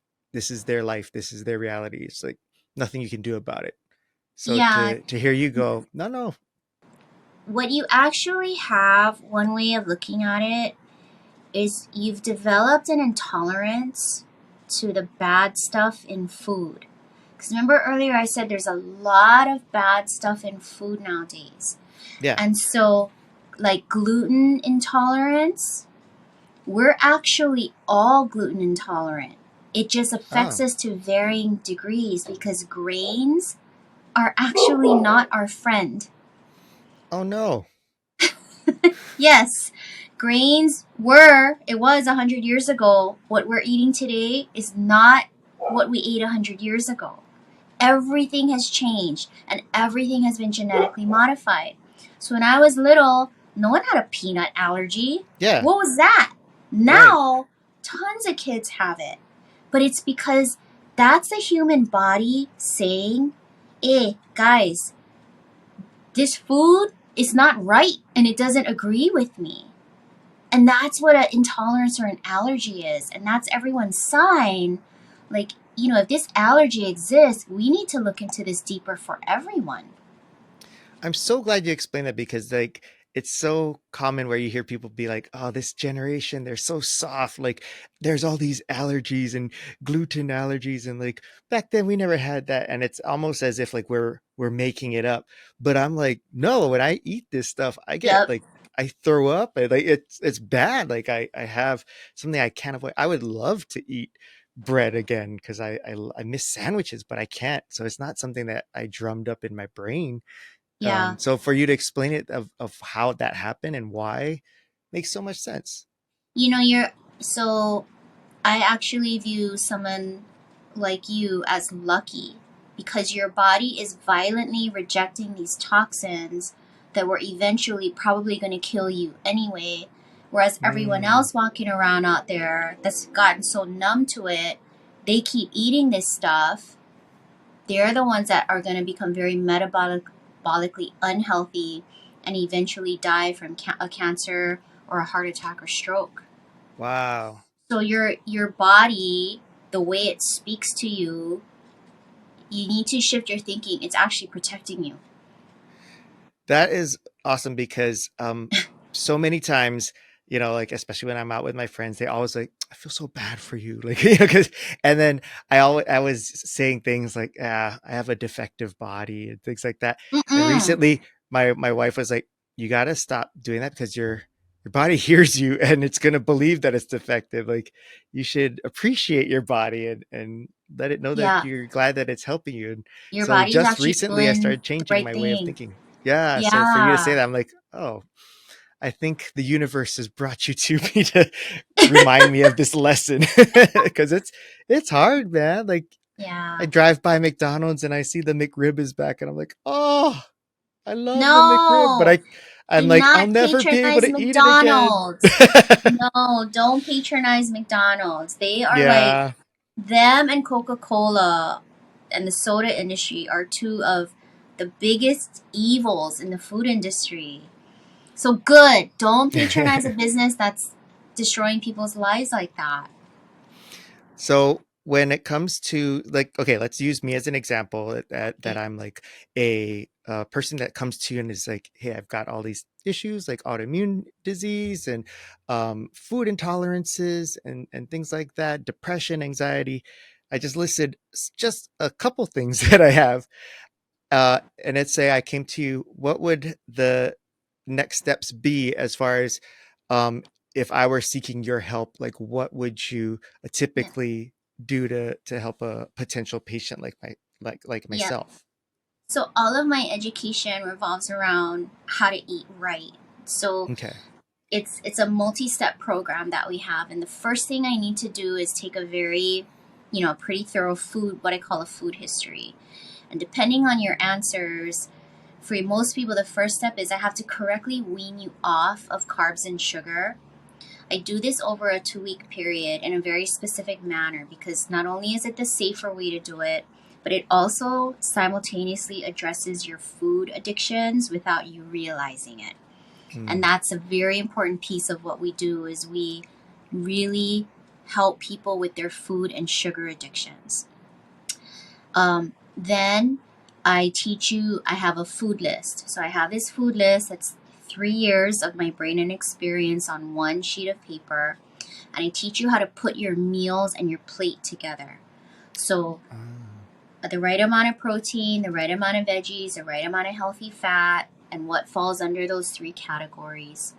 their life, this is their reality. It's like nothing you can do about it. So Yeah. to hear you go, no, no, What you actually have, one way of looking at it, is you've developed an intolerance to the bad stuff in food. Because remember earlier I said there's a lot of bad stuff in food nowadays. yeah, And so, like gluten intolerance, we're actually all gluten intolerant. It just affects oh, us to varying degrees because grains are actually not our friend. oh no, Yes, it was 100 years ago. What we're eating today is not what we ate 100 years ago. Everything has changed and everything has been genetically modified. So when I was little, no one had a peanut allergy. yeah, What was that? right. Now, tons of kids have it. But it's because that's the human body saying, hey, guys, this food is not right and it doesn't agree with me. And that's what an intolerance or an allergy is. And that's everyone's sign. Like, if this allergy exists, we need to look into this deeper for everyone. I'm so glad you explained that because like it's so common where you hear people be like, "Oh, this generation, they're so soft. Like there's all these allergies and gluten allergies and like back then we never had that." And it's almost as if like we're making it up. But I'm like, "No, when I eat this stuff, I get Yep. like I throw up and like it's bad. Like I have something I can't avoid. I would love to eat bread again because I miss sandwiches, but I can't. So it's not something that I drummed up in my brain. Yeah. So for you to explain it of how that happened and why makes so much sense. So I actually view someone like you as lucky because your body is violently rejecting these toxins that were eventually probably going to kill you anyway. Whereas everyone Mm, else walking around out there that's gotten so numb to it, they keep eating this stuff. They're the ones that are going to become very metabolically unhealthy and eventually die from a cancer or a heart attack or stroke. wow. So your body, the way it speaks to you, you need to shift your thinking. It's actually protecting you. That is awesome because so many times, like especially when I'm out with my friends, they always like, I feel so bad for you. Like, cause and then I was saying things like, I have a defective body and things like that. And Mm-mm. recently my wife was like, you gotta stop doing that because your body hears you and it's gonna believe that it's defective. Like you should appreciate your body and let it know that Yeah, you're glad that it's helping you. And your so body's just actually recently I doing started the changing right my way of thing. thinking. Yeah, so for you to say Yeah. that, I'm like, oh, I think the universe has brought you to me to remind me of this lesson because it's hard, man. Like I Yeah. drive by McDonald's and I see the McRib is back, and I'm like, oh, I love the McRib, but No, I'm do like, I'll not never be able patronize to eat it again. McDonald's. No, don't patronize McDonald's. They are like, Yeah, them and Coca-Cola and the soda industry are two of the biggest evils in the food industry. So good. Don't patronize a business that's destroying people's lives like that. So when it comes to like, okay, let's use me as an example that Okay. I'm like a person that comes to you and is like, hey, I've got all these issues like autoimmune disease and food intolerances and things like that, depression, anxiety. I just listed just a couple things that I have. And let's say I came to you, what would the next steps be as far as um, if I were seeking your help? Like, what would you Yeah. typically do to help a potential patient like Yeah. myself? So all of my education revolves around how to eat right. So Okay. it's a multi-step program that we have, and the first thing I need to do is take a very, pretty thorough what I call a food history. And depending on your answers, for most people, the first step is I have to correctly wean you off of carbs and sugar. I do this over a 2 week period in a very specific manner because not only is it the safer way to do it, but it also simultaneously addresses your food addictions without you realizing it. And Mm. that's a very important piece of what we do is we really help people with their food and sugar addictions. Then I teach you, I have a food list. So I have this food list that's 3 years of my brain and experience on one sheet of paper. And I teach you how to put your meals and your plate together. So Ah. the right amount of protein, the right amount of veggies, the right amount of healthy fat, and what falls under those three categories.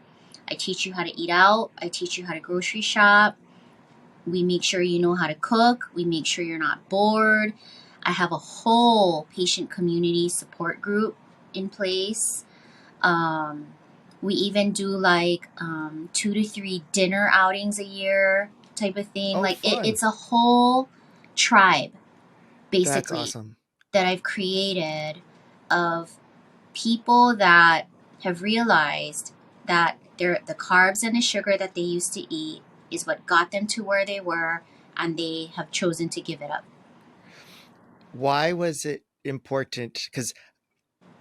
I teach you how to eat out. I teach you how to grocery shop. We make sure you know how to cook. We make sure you're not bored. I have a whole patient community support group in place. Um, we even do like 2 to 3 dinner outings a year type of thing. Oh, Like fun. it's a whole tribe, That's basically, awesome. that I've created of people that have realized that the carbs and the sugar that they used to eat is what got them to where they were, and they have chosen to give it up. Why was it important? Because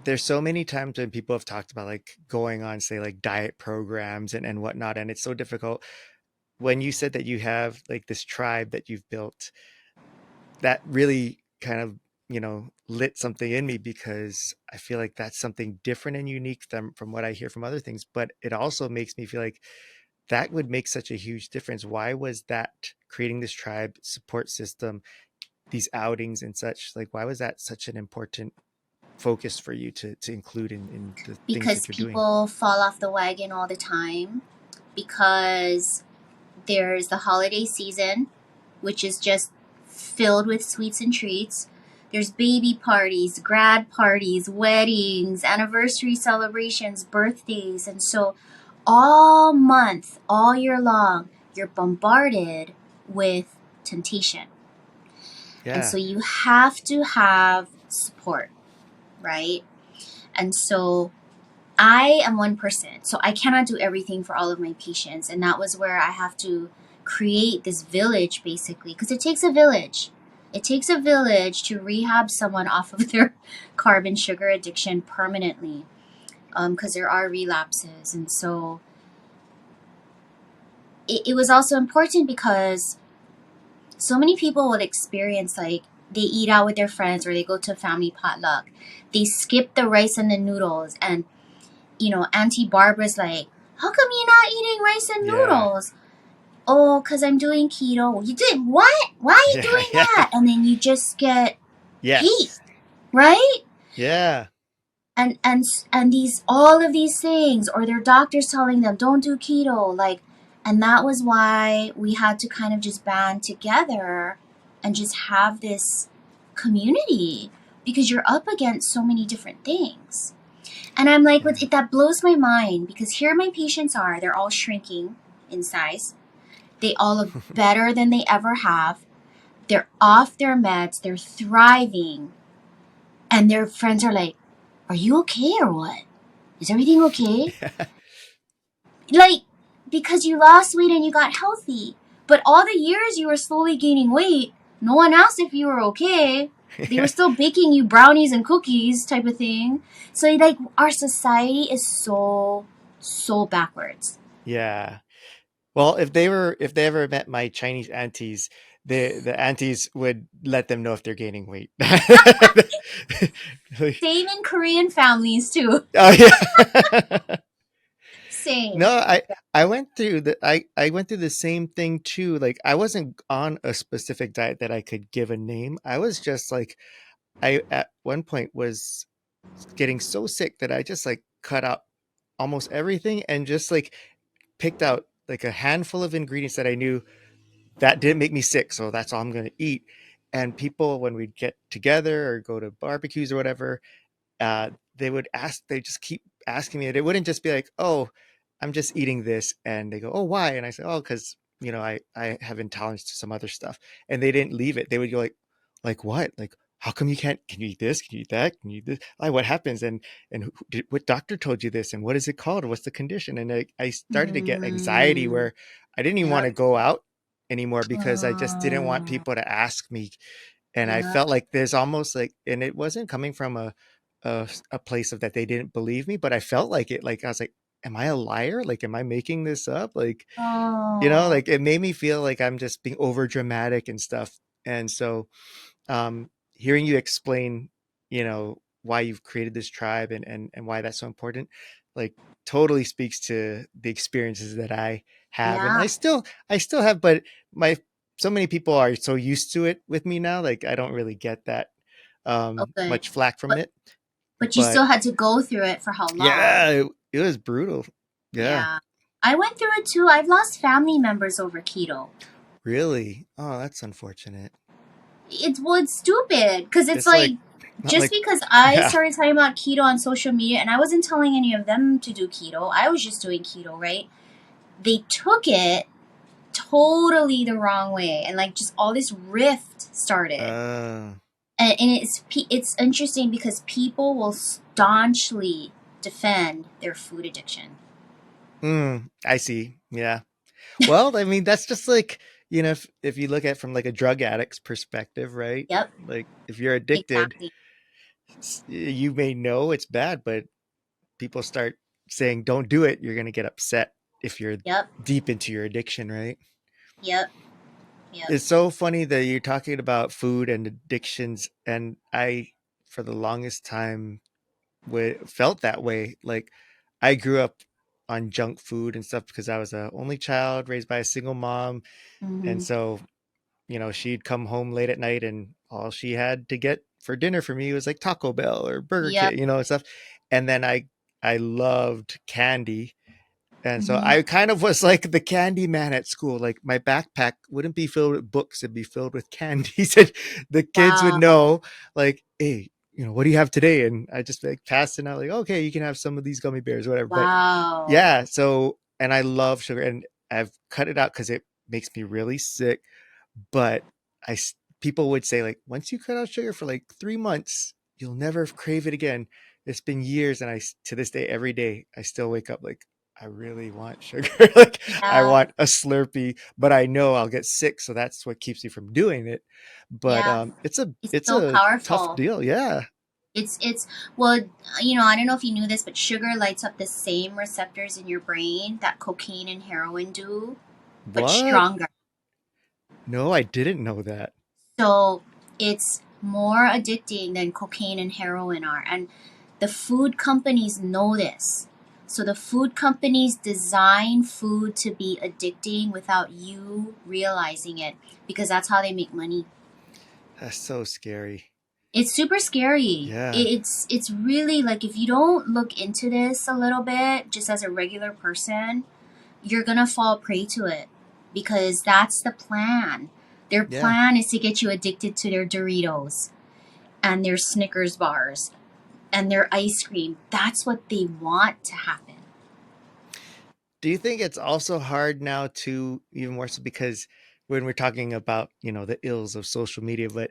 there's so many times when people have talked about like going on, say, like diet programs and whatnot, and it's so difficult. When you said that you have like this tribe that you've built, that really kind of, lit something in me because I feel like that's something different and unique from what I hear from other things. But it also makes me feel like that would make such a huge difference. Why was that creating this tribe support system, these outings and such, like why was that such an important focus for you to include in the things Because that you're doing? people fall off the wagon all the time, because there's the holiday season, which is just filled with sweets and treats. There's baby parties, grad parties, weddings, anniversary celebrations, birthdays. And so all month, all year long, you're bombarded with temptation. And Yeah. so you have to have support, right? And so I am one person, so I cannot do everything for all of my patients. And that was where I have to create this village, basically, because it takes a village. It takes a village to rehab someone off of their carb and sugar addiction permanently, because there are relapses. And so it was also important because so many people will experience like they eat out with their friends or they go to a family potluck. They skip the rice and the noodles, and Auntie Barbara's like, how come you're not eating rice and Yeah. noodles? Oh, because I'm doing keto. You did what? Why are you Yeah. doing Yeah. that? And then you just get hate, Yes. right? Yeah. And these all of these things, or their doctors telling them don't do keto, like, and that was why we had to kind of just band together and just have this community, because you're up against so many different things. And I'm like, Yeah. that blows my mind, because here my patients are. They're all shrinking in size. They all look better than they ever have. They're off their meds. They're thriving. And their friends are like, are you okay or what? Is everything okay? Like, because you lost weight and you got healthy. But all the years you were slowly gaining weight, no one asked if you were okay. They were Yeah. still baking you brownies and cookies type of thing. So, like, our society is so, so backwards. Yeah. Well, if they ever met my Chinese aunties, the aunties would let them know if they're gaining weight. Like, Same in Korean families, too. oh yeah. No, Same. I went through I went through the same thing too. Like I wasn't on a specific diet that I could give a name. I was just like I at one point was getting so sick that I just like cut out almost everything and just like picked out like a handful of ingredients that I knew that didn't make me sick, so that's all I'm going to eat. And people, when we'd get together or go to barbecues or whatever, they would ask, they just keep asking me. It wouldn't just be like, oh, I'm just eating this. And they go, oh, why? And I say, oh, because, I have intolerance to some other stuff. And they didn't leave it. They would go like what? Like, how come you can't, can you eat this? Can you eat that? Can you eat this? Like, what happens? And what doctor told you this? And what is it called? What's the condition? And I started to get anxiety Mm, where I didn't even want yep. to go out anymore because I just didn't want Oh, people to ask me. And I yep. felt like there's almost like, and it wasn't coming from a place of that they didn't believe me, but I felt like it. Like I was like, am I a liar? Like, am I making this up? Like, Oh, like it made me feel like I'm just being over dramatic and stuff. And so, hearing you explain, why you've created this tribe and why that's so important, like totally speaks to the experiences that I have. And yeah. I still have, but my, so many people are so used to it with me now. Like I don't really get that, Okay. much flack from But it, but you but still had to go through it for how long? yeah, it was brutal. Yeah, Yeah. I went through it too. I've lost family members over keto. really. Oh, that's unfortunate. It's stupid because it's It's like like not just like because I yeah. started talking about keto on social media and I wasn't telling any of them to do keto. I was just doing keto, right? They took it totally the wrong way and like just all this rift started. Uh, And it's interesting because people will staunchly defend their food addiction. I see. Yeah. Well, I mean, that's just like, if you look at it from like a drug addict's perspective, right? Yep, Like if you're addicted, exactly. you may know it's bad, but people start saying don't do it, you're going to get upset if you're Yep, deep into your addiction, right? yep, yep. It's so funny that you're talking about food and addictions, and I, for the longest time, felt that way. Like I grew up on junk food and stuff because I was a only child raised by a single mom, and Hmm. so she'd come home late at night, and all she had to get for dinner for me was like Taco Bell or Burger Yep. King, and stuff. And then I loved candy, and so Hmm. I kind of was like the candy man at school. Like my backpack wouldn't be filled with books; it'd be filled with candies, and the kids would Wow. know, like, "Hey, what do you have today?" And I just like passing out, like, "Okay, you can have some of these gummy bears, whatever." But Wow. yeah, so and I love sugar, and I've cut it out because it makes me really sick. But people would say like, once you cut out sugar for like 3 months, you'll never crave it again. It's been years, and to this day, every day, I still wake up like, I really want sugar. Like I Yeah. want a Slurpee, but I know I'll get sick, so that's what keeps me from doing it. But Yeah. it's a It's it's so a tough powerful. deal. Yeah. It's well, I don't know if you knew this, but sugar lights up the same receptors in your brain that cocaine and heroin do, but What? stronger. No, I didn't know that. So it's more addicting than cocaine and heroin are. And the food companies know this. So the food companies design food to be addicting without you realizing it because that's how they make money. That's so scary. It's super scary. Yeah. It's really like if you don't look into this a little bit just as a regular person, you're going to fall prey to it because that's the plan. Their Yeah. plan is to get you addicted to their Doritos and their Snickers bars and their ice cream. That's what they want to happen. Do you think it's also hard now to, even more so because when we're talking about, the ills of social media, but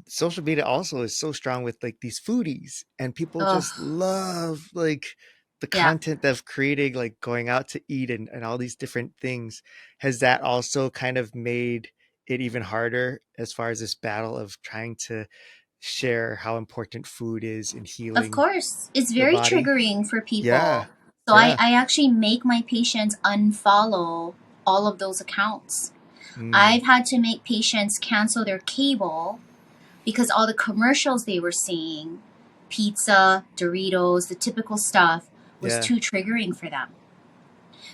social media also is so strong with like these foodies, and people just Oh, love like the yeah. content of creating, like going out to eat and all these different things. Has that also kind of made it even harder as far as this battle of trying to share how important food is in Of healing course, it's the very body? triggering for Yeah. people. So Yeah. I actually make my patients unfollow all of those accounts. Mm, I've had to make patients cancel their cable because all the commercials they were seeing, pizza, Doritos, the typical stuff, was yeah. too triggering for them.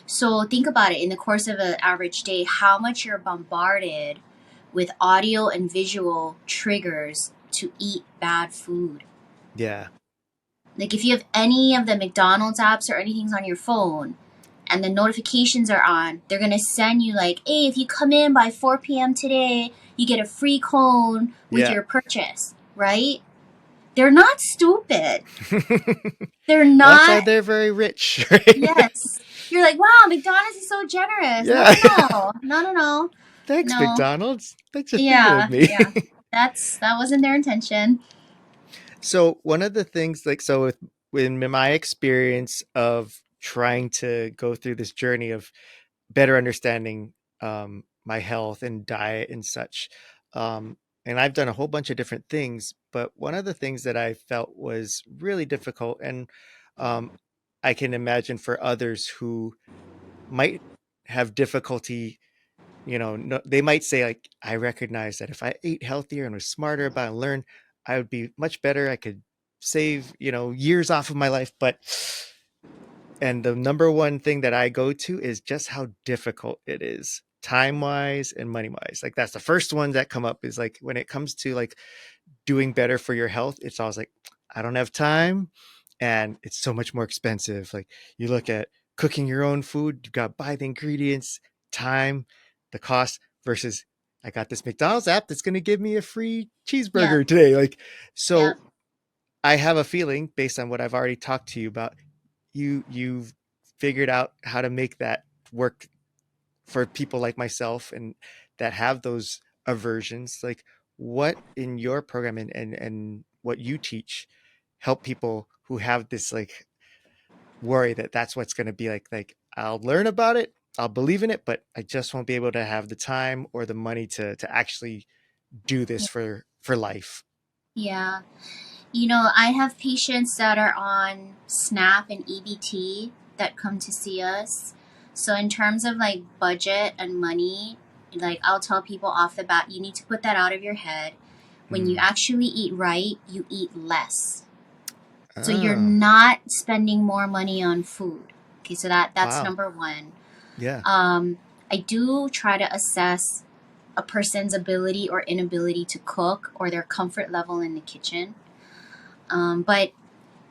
So think about it in the course of an average day, how much you're bombarded with audio and visual triggers to eat bad food. Yeah. Like if you have any of the McDonald's apps or anything's on your phone and the notifications are on, they're going to send you like, hey, if you come in by 4 p.m. today, you get a free cone with Yeah. your purchase, right? They're not stupid. They're Well, that's why not. they're very rich, right? Yes. You're like, wow, McDonald's is so generous. No, Yeah. no, no. No, no, no. Thanks, No. McDonald's. Thanks for thinking of Yeah, me. yeah. That wasn't their intention. So one of the things, like, so with in my experience of trying to go through this journey of better understanding my health and diet and such, and I've done a whole bunch of different things, but one of the things that I felt was really difficult, and um, I can imagine for others who might have difficulty, no, they might say like, I recognize that if I ate healthier and was smarter about it and learned, I would be much better. I could save, years off of my life. And the number one thing that I go to is just how difficult it is, time wise and money wise. Like that's the first one that come up, is like when it comes to like doing better for your health, it's always like, I don't have time and it's so much more expensive. Like you look at cooking your own food, you got to buy the ingredients, time, the cost versus I got this McDonald's app that's going to give me a free Yeah, cheeseburger today. Like, yeah, so I have a feeling based on what I've already talked to you about, you've figured out how to make that work for people like myself and that have those aversions. Like what in your program and what you teach help people who have this like worry that that's what's going to be like I'll learn about it, I'll believe in it, but I just won't be able to have the time or the money to actually do this yeah. for life. Yeah. I have patients that are on SNAP and EBT that come to see us. So in terms of like budget and money, like I'll tell people off the bat, you need to put that out of your head. When you Mm. actually eat right, you eat less. So you're Oh, not spending more money on food. Okay, so that's wow. number one. Yeah. Um, I do try to assess a person's ability or inability to cook or their comfort level in the kitchen. But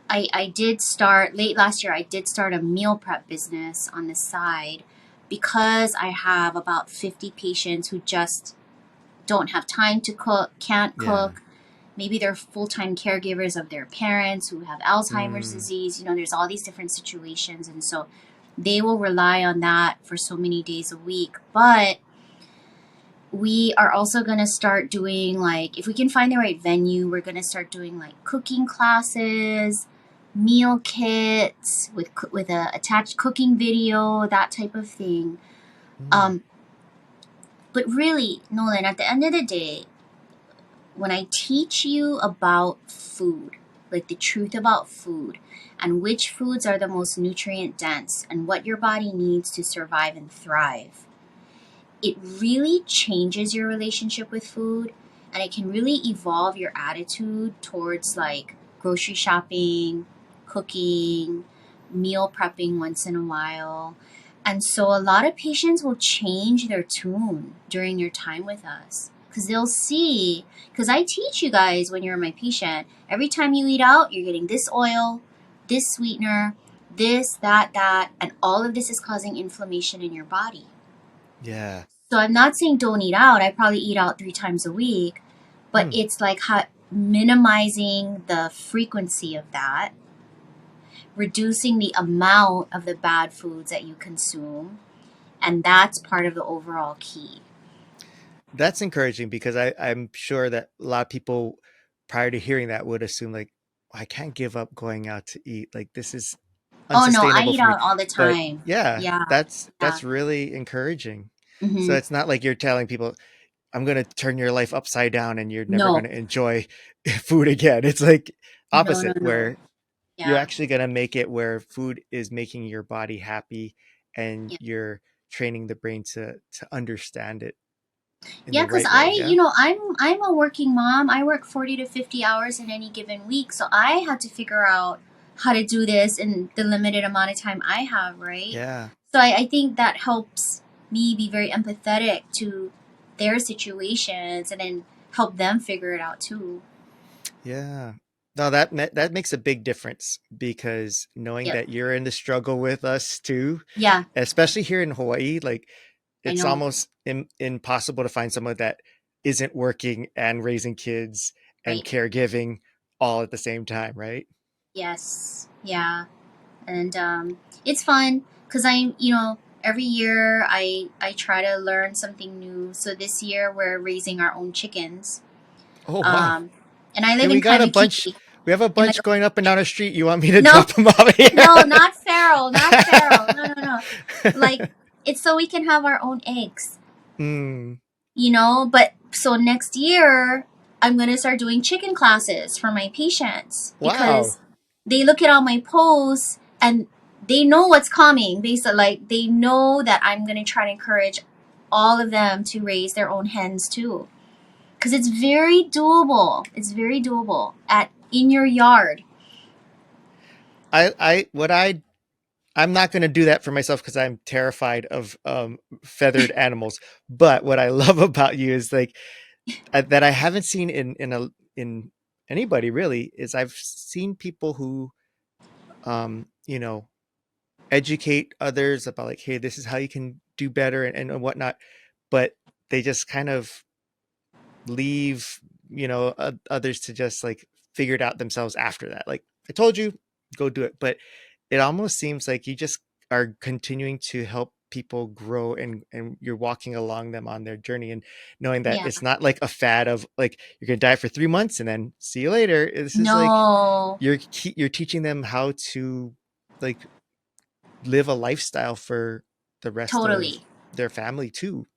I did start late last year. I did start a meal prep business on the side because I have about 50 patients who just don't have time to cook, can't Yeah. cook. Maybe they're full time caregivers of their parents who have Alzheimer's Mm. disease. There's all these different situations. And so they will rely on that for so many days a week. But we are also going to start doing, like, if we can find the right venue, we're going to start doing like cooking classes, meal kits with a attached cooking video, that type of thing. Mm. Um, but really, Nolan, at the end of the day, when I teach you about food, like the truth about food, and which foods are the most nutrient dense and what your body needs to survive and thrive, it really changes your relationship with food, and it can really evolve your attitude towards like grocery shopping, cooking, meal prepping once in a while. And so a lot of patients will change their tune during your time with us because they'll see, because I teach you guys when you're my patient, every time you eat out, you're getting this oil, this sweetener, this, that, and all of this is causing inflammation in your body. Yeah. So I'm not saying don't eat out. I probably eat out 3 times a week, but Hmm. it's like minimizing the frequency of that, reducing the amount of the bad foods that you consume, and that's part of the overall key. That's encouraging because I'm sure that a lot of people prior to hearing that would assume like, I can't give up going out to eat. Like this is Oh no, I unsustainable eat for me. out all the But time. yeah, Yeah, yeah. that's really encouraging. So Mm-hmm. it's not like you're telling people, I'm going to turn your life upside down and you're never going No, to enjoy food again. It's like no, no, opposite, no. where you're Yeah, actually going to make it where food is making your body happy and yeah. you're training the brain to understand it in Yeah, the because right way. Yeah. I'm a working mom. I work 40 to 50 hours in any given week, so I had to figure out how to do this in the limited amount of time I have, right? Yeah. So I think that helps me be very empathetic to their situations and then help them figure it out too. Yeah. No, that makes a big difference because knowing Yep. that you're in the struggle with us too, Yeah, especially here in Hawaii, like I it's know. almost impossible to find someone that isn't working and raising kids and Right. caregiving all at the same time, right? Yes. Yeah. And it's fun because every year I try to learn something new. So this year we're raising our own chickens. Oh wow. Um, and I live Hey, in Kaimukini. we have a In like bunch going up and down the street. You want me to no, drop them off here? no, not feral, not feral. No, no, no. Like it's so we can have our own eggs. Hmm. But so next year I'm gonna start doing chicken classes for my patients Wow. because they look at all my posts and they know what's coming. They said like they know that I'm gonna try to encourage all of them to raise their own hens too. Because it's very doable. It's very doable at in your yard. What I'm not going to do that for myself because I'm terrified of feathered animals. But what I love about you is like that I haven't seen in anybody really is I've seen people who you know educate others about like, hey, this is how you can do better and whatnot, but they just kind of leave others to just like figure it out themselves after that. Like I told you, go do it. But it almost seems like you just are continuing to help people grow and you're walking along them on their journey and knowing that Yeah. it's not like a fad of like you're gonna diet for 3 months and then see you later. This is like No. you're teaching them how to like live a lifestyle for the rest of Totally. their family too.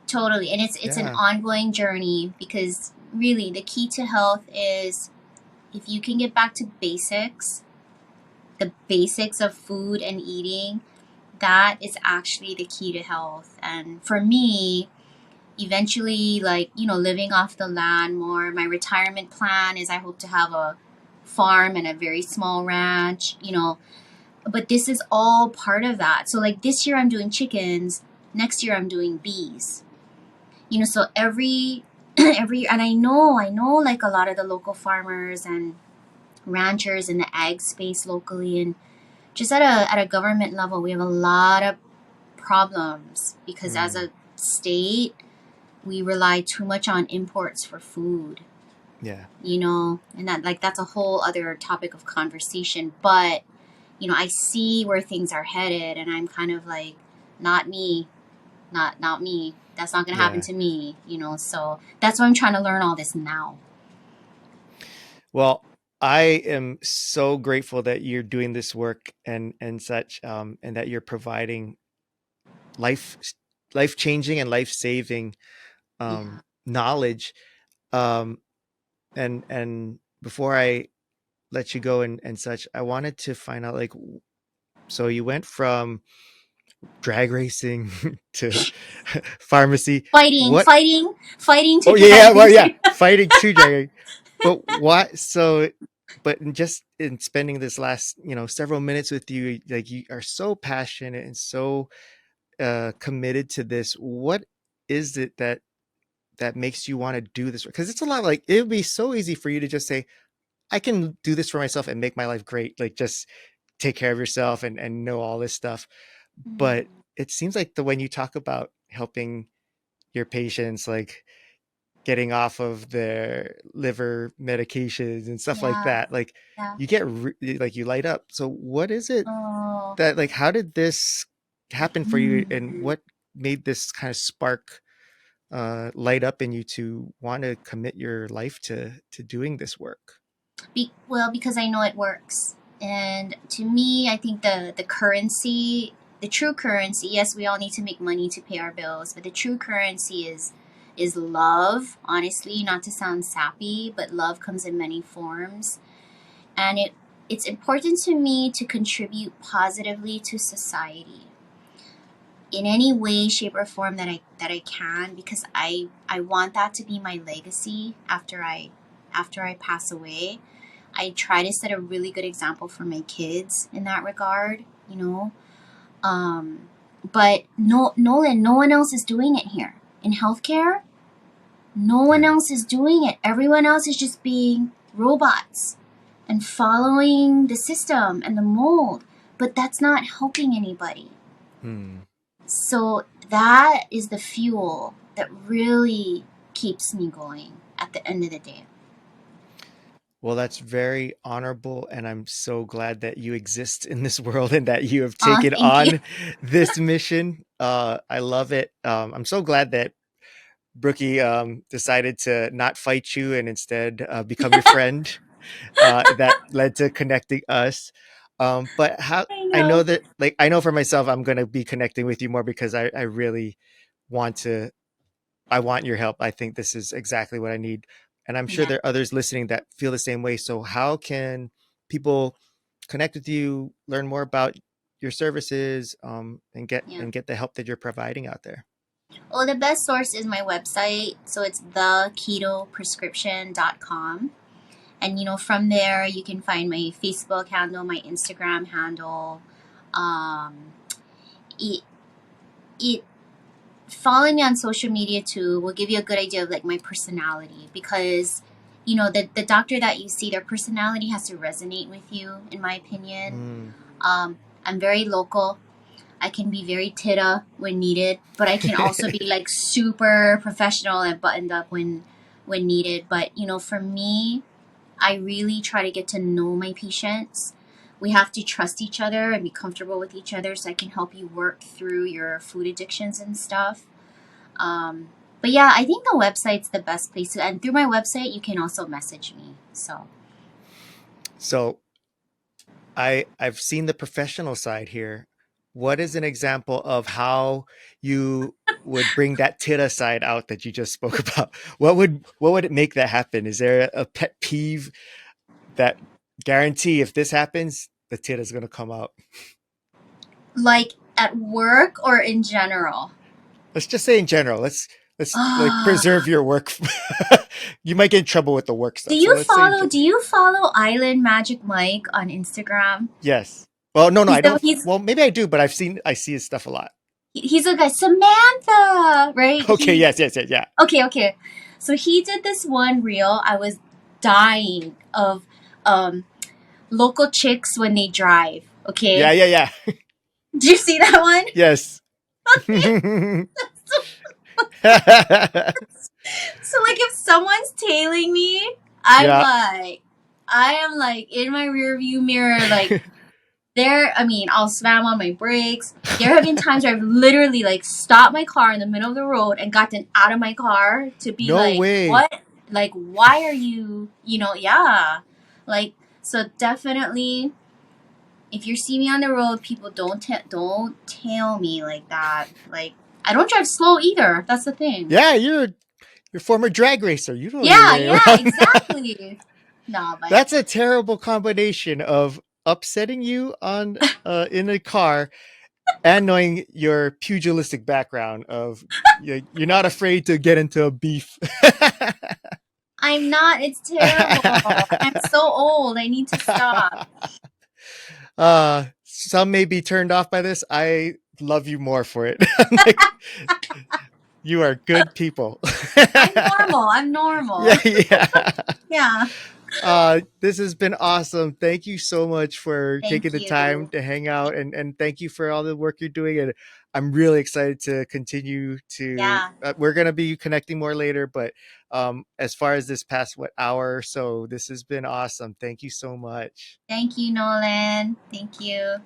Totally. And it's an Yeah. ongoing journey because really the key to health is if you can get back to basics, the basics of food and eating, that is actually the key to health. And for me, eventually living off the land more, my retirement plan is I hope to have a farm and a very small ranch. But this is all part of that. So like this year I'm doing chickens, next year I'm doing bees. So every every and I know like a lot of the local farmers and ranchers in the ag space locally, and just at a government level we have a lot of problems because as Mm, a state we rely too much on imports for food, yeah. and that's a whole other topic of conversation. But I see where things are headed and I'm kind of like, not me, not me. That's not going to happen Yeah. to me. So that's why I'm trying to learn all this now. Well, I am so grateful that you're doing this work and such, and that you're providing life life changing and life saving Yeah. knowledge. Um, and before I let you go and such, I wanted to find out like, so you went from drag racing to pharmacy. Fighting, What? fighting, fighting to Oh yeah, get yeah, well into. yeah, fighting to drag racing. But what? So, but just in spending this last, several minutes with you, like you are so passionate and so committed to this. What is it that makes you want to do this? Because it's a lot. Like it would be so easy for you to just say, "I can do this for myself and make my life great." Like just take care of yourself and know all this stuff. But Mm, it seems like the when you talk about helping your patients, like getting off of their liver medications and stuff like yeah, that, like yeah. you get like you light up. So what is it Oh. that like how did this happen for you and Hmm. what made this kind of spark light up in you to want to commit your life to doing this work? Well, because I know it works. And to me, I think the currency, the true currency, yes, we all need to make money to pay our bills, but the true currency is love, honestly, not to sound sappy, but love comes in many forms. And it's important to me to contribute positively to society in any way, shape, or form that I can, because I want that to be my legacy after I pass away. I try to set a really good example for my kids in that regard. Um, but no, Nolan, no one else is doing it here in healthcare. No one Yeah. else is doing it. Everyone else is just being robots. and following the system and the mold, but that's not helping anybody. Hmm. So that is the fuel that really keeps me going at the end of the day. Well, that's very honorable, and I'm so glad that you exist in this world and that you have Oh, taken thank you. on this mission. I love it. I'm so glad that Brookie decided to not fight you and instead become your friend. That led to connecting us. But how I I know know. that, like, I know for myself, I'm gonna be connecting with you more because I really want to. I want your help. I think this is exactly what I need, and I'm sure Yeah, there are others listening that feel the same way. So, how can people connect with you, learn more about your services, yeah. and get the help that you're providing out there? Well, the best source is my website. So it's theketoprescription.com. And from there you can find my Facebook handle, my Instagram handle. Um, it, it Following me on social media too will give you a good idea of like my personality, because the doctor that you see, their personality has to resonate with you, in my opinion. Mm. I'm very local. I can be very titta when needed, but I can also be like super professional and buttoned up when needed. But for me, I really try to get to know my patients. We have to trust each other and be comfortable with each other so I can help you work through your food addictions and stuff. But yeah, I think the website's the best place to, and through my website, you can also message me. So, So I've seen the professional side here. What is an example of how you would bring that Tita side out that you just spoke about? What would it make that happen? Is there a pet peeve that guarantee if this happens, the Tita is going to come out? like at work or in general? Let's just say in general. Let's like Ah, preserve your work. You might get in trouble with the work do stuff. So you let's say follow? Do you follow Island Magic Mike on Instagram? yes. Well, no, He's I the don't. he's Well, maybe I do, but I see his stuff a lot. he's a guy, Samantha, right? Okay, He yes, yes, yes, yeah. Okay. So he did this one reel. I was dying of um local chicks when they drive. Yeah, Okay, yeah, yeah. did you see that one? Yes. So like if someone's tailing me, I'm Yeah. like, I am like in my rear view mirror, like there. I mean, I'll slam on my brakes. There have been times where I've literally like stopped my car in the middle of the road and gotten out of my car to be No like, way. what? Like, why are you? Yeah. Like, so definitely, if you see me on the road, people don't tail me like that. Like, I don't drive slow either. That's the thing. Yeah, you're a former drag racer. You know your Yeah, way yeah, around. exactly. No, but That's a terrible combination of upsetting you on in a car and knowing your pugilistic background of you're not afraid to get into a beef. I'm not. It's terrible. I'm so old. I need to stop. Some may be turned off by this. I love you more for it. Like, you are good people. I'm normal. I'm normal. Yeah, yeah. Yeah. This has been awesome. Thank you so much for taking Thank the time you. to hang out, and thank you for all the work you're doing. And I'm really excited to continue to. Yeah. We're gonna be connecting more later, but as far as this past hour or so, this has been awesome. Thank you so much. Thank you, Nolan. Thank you.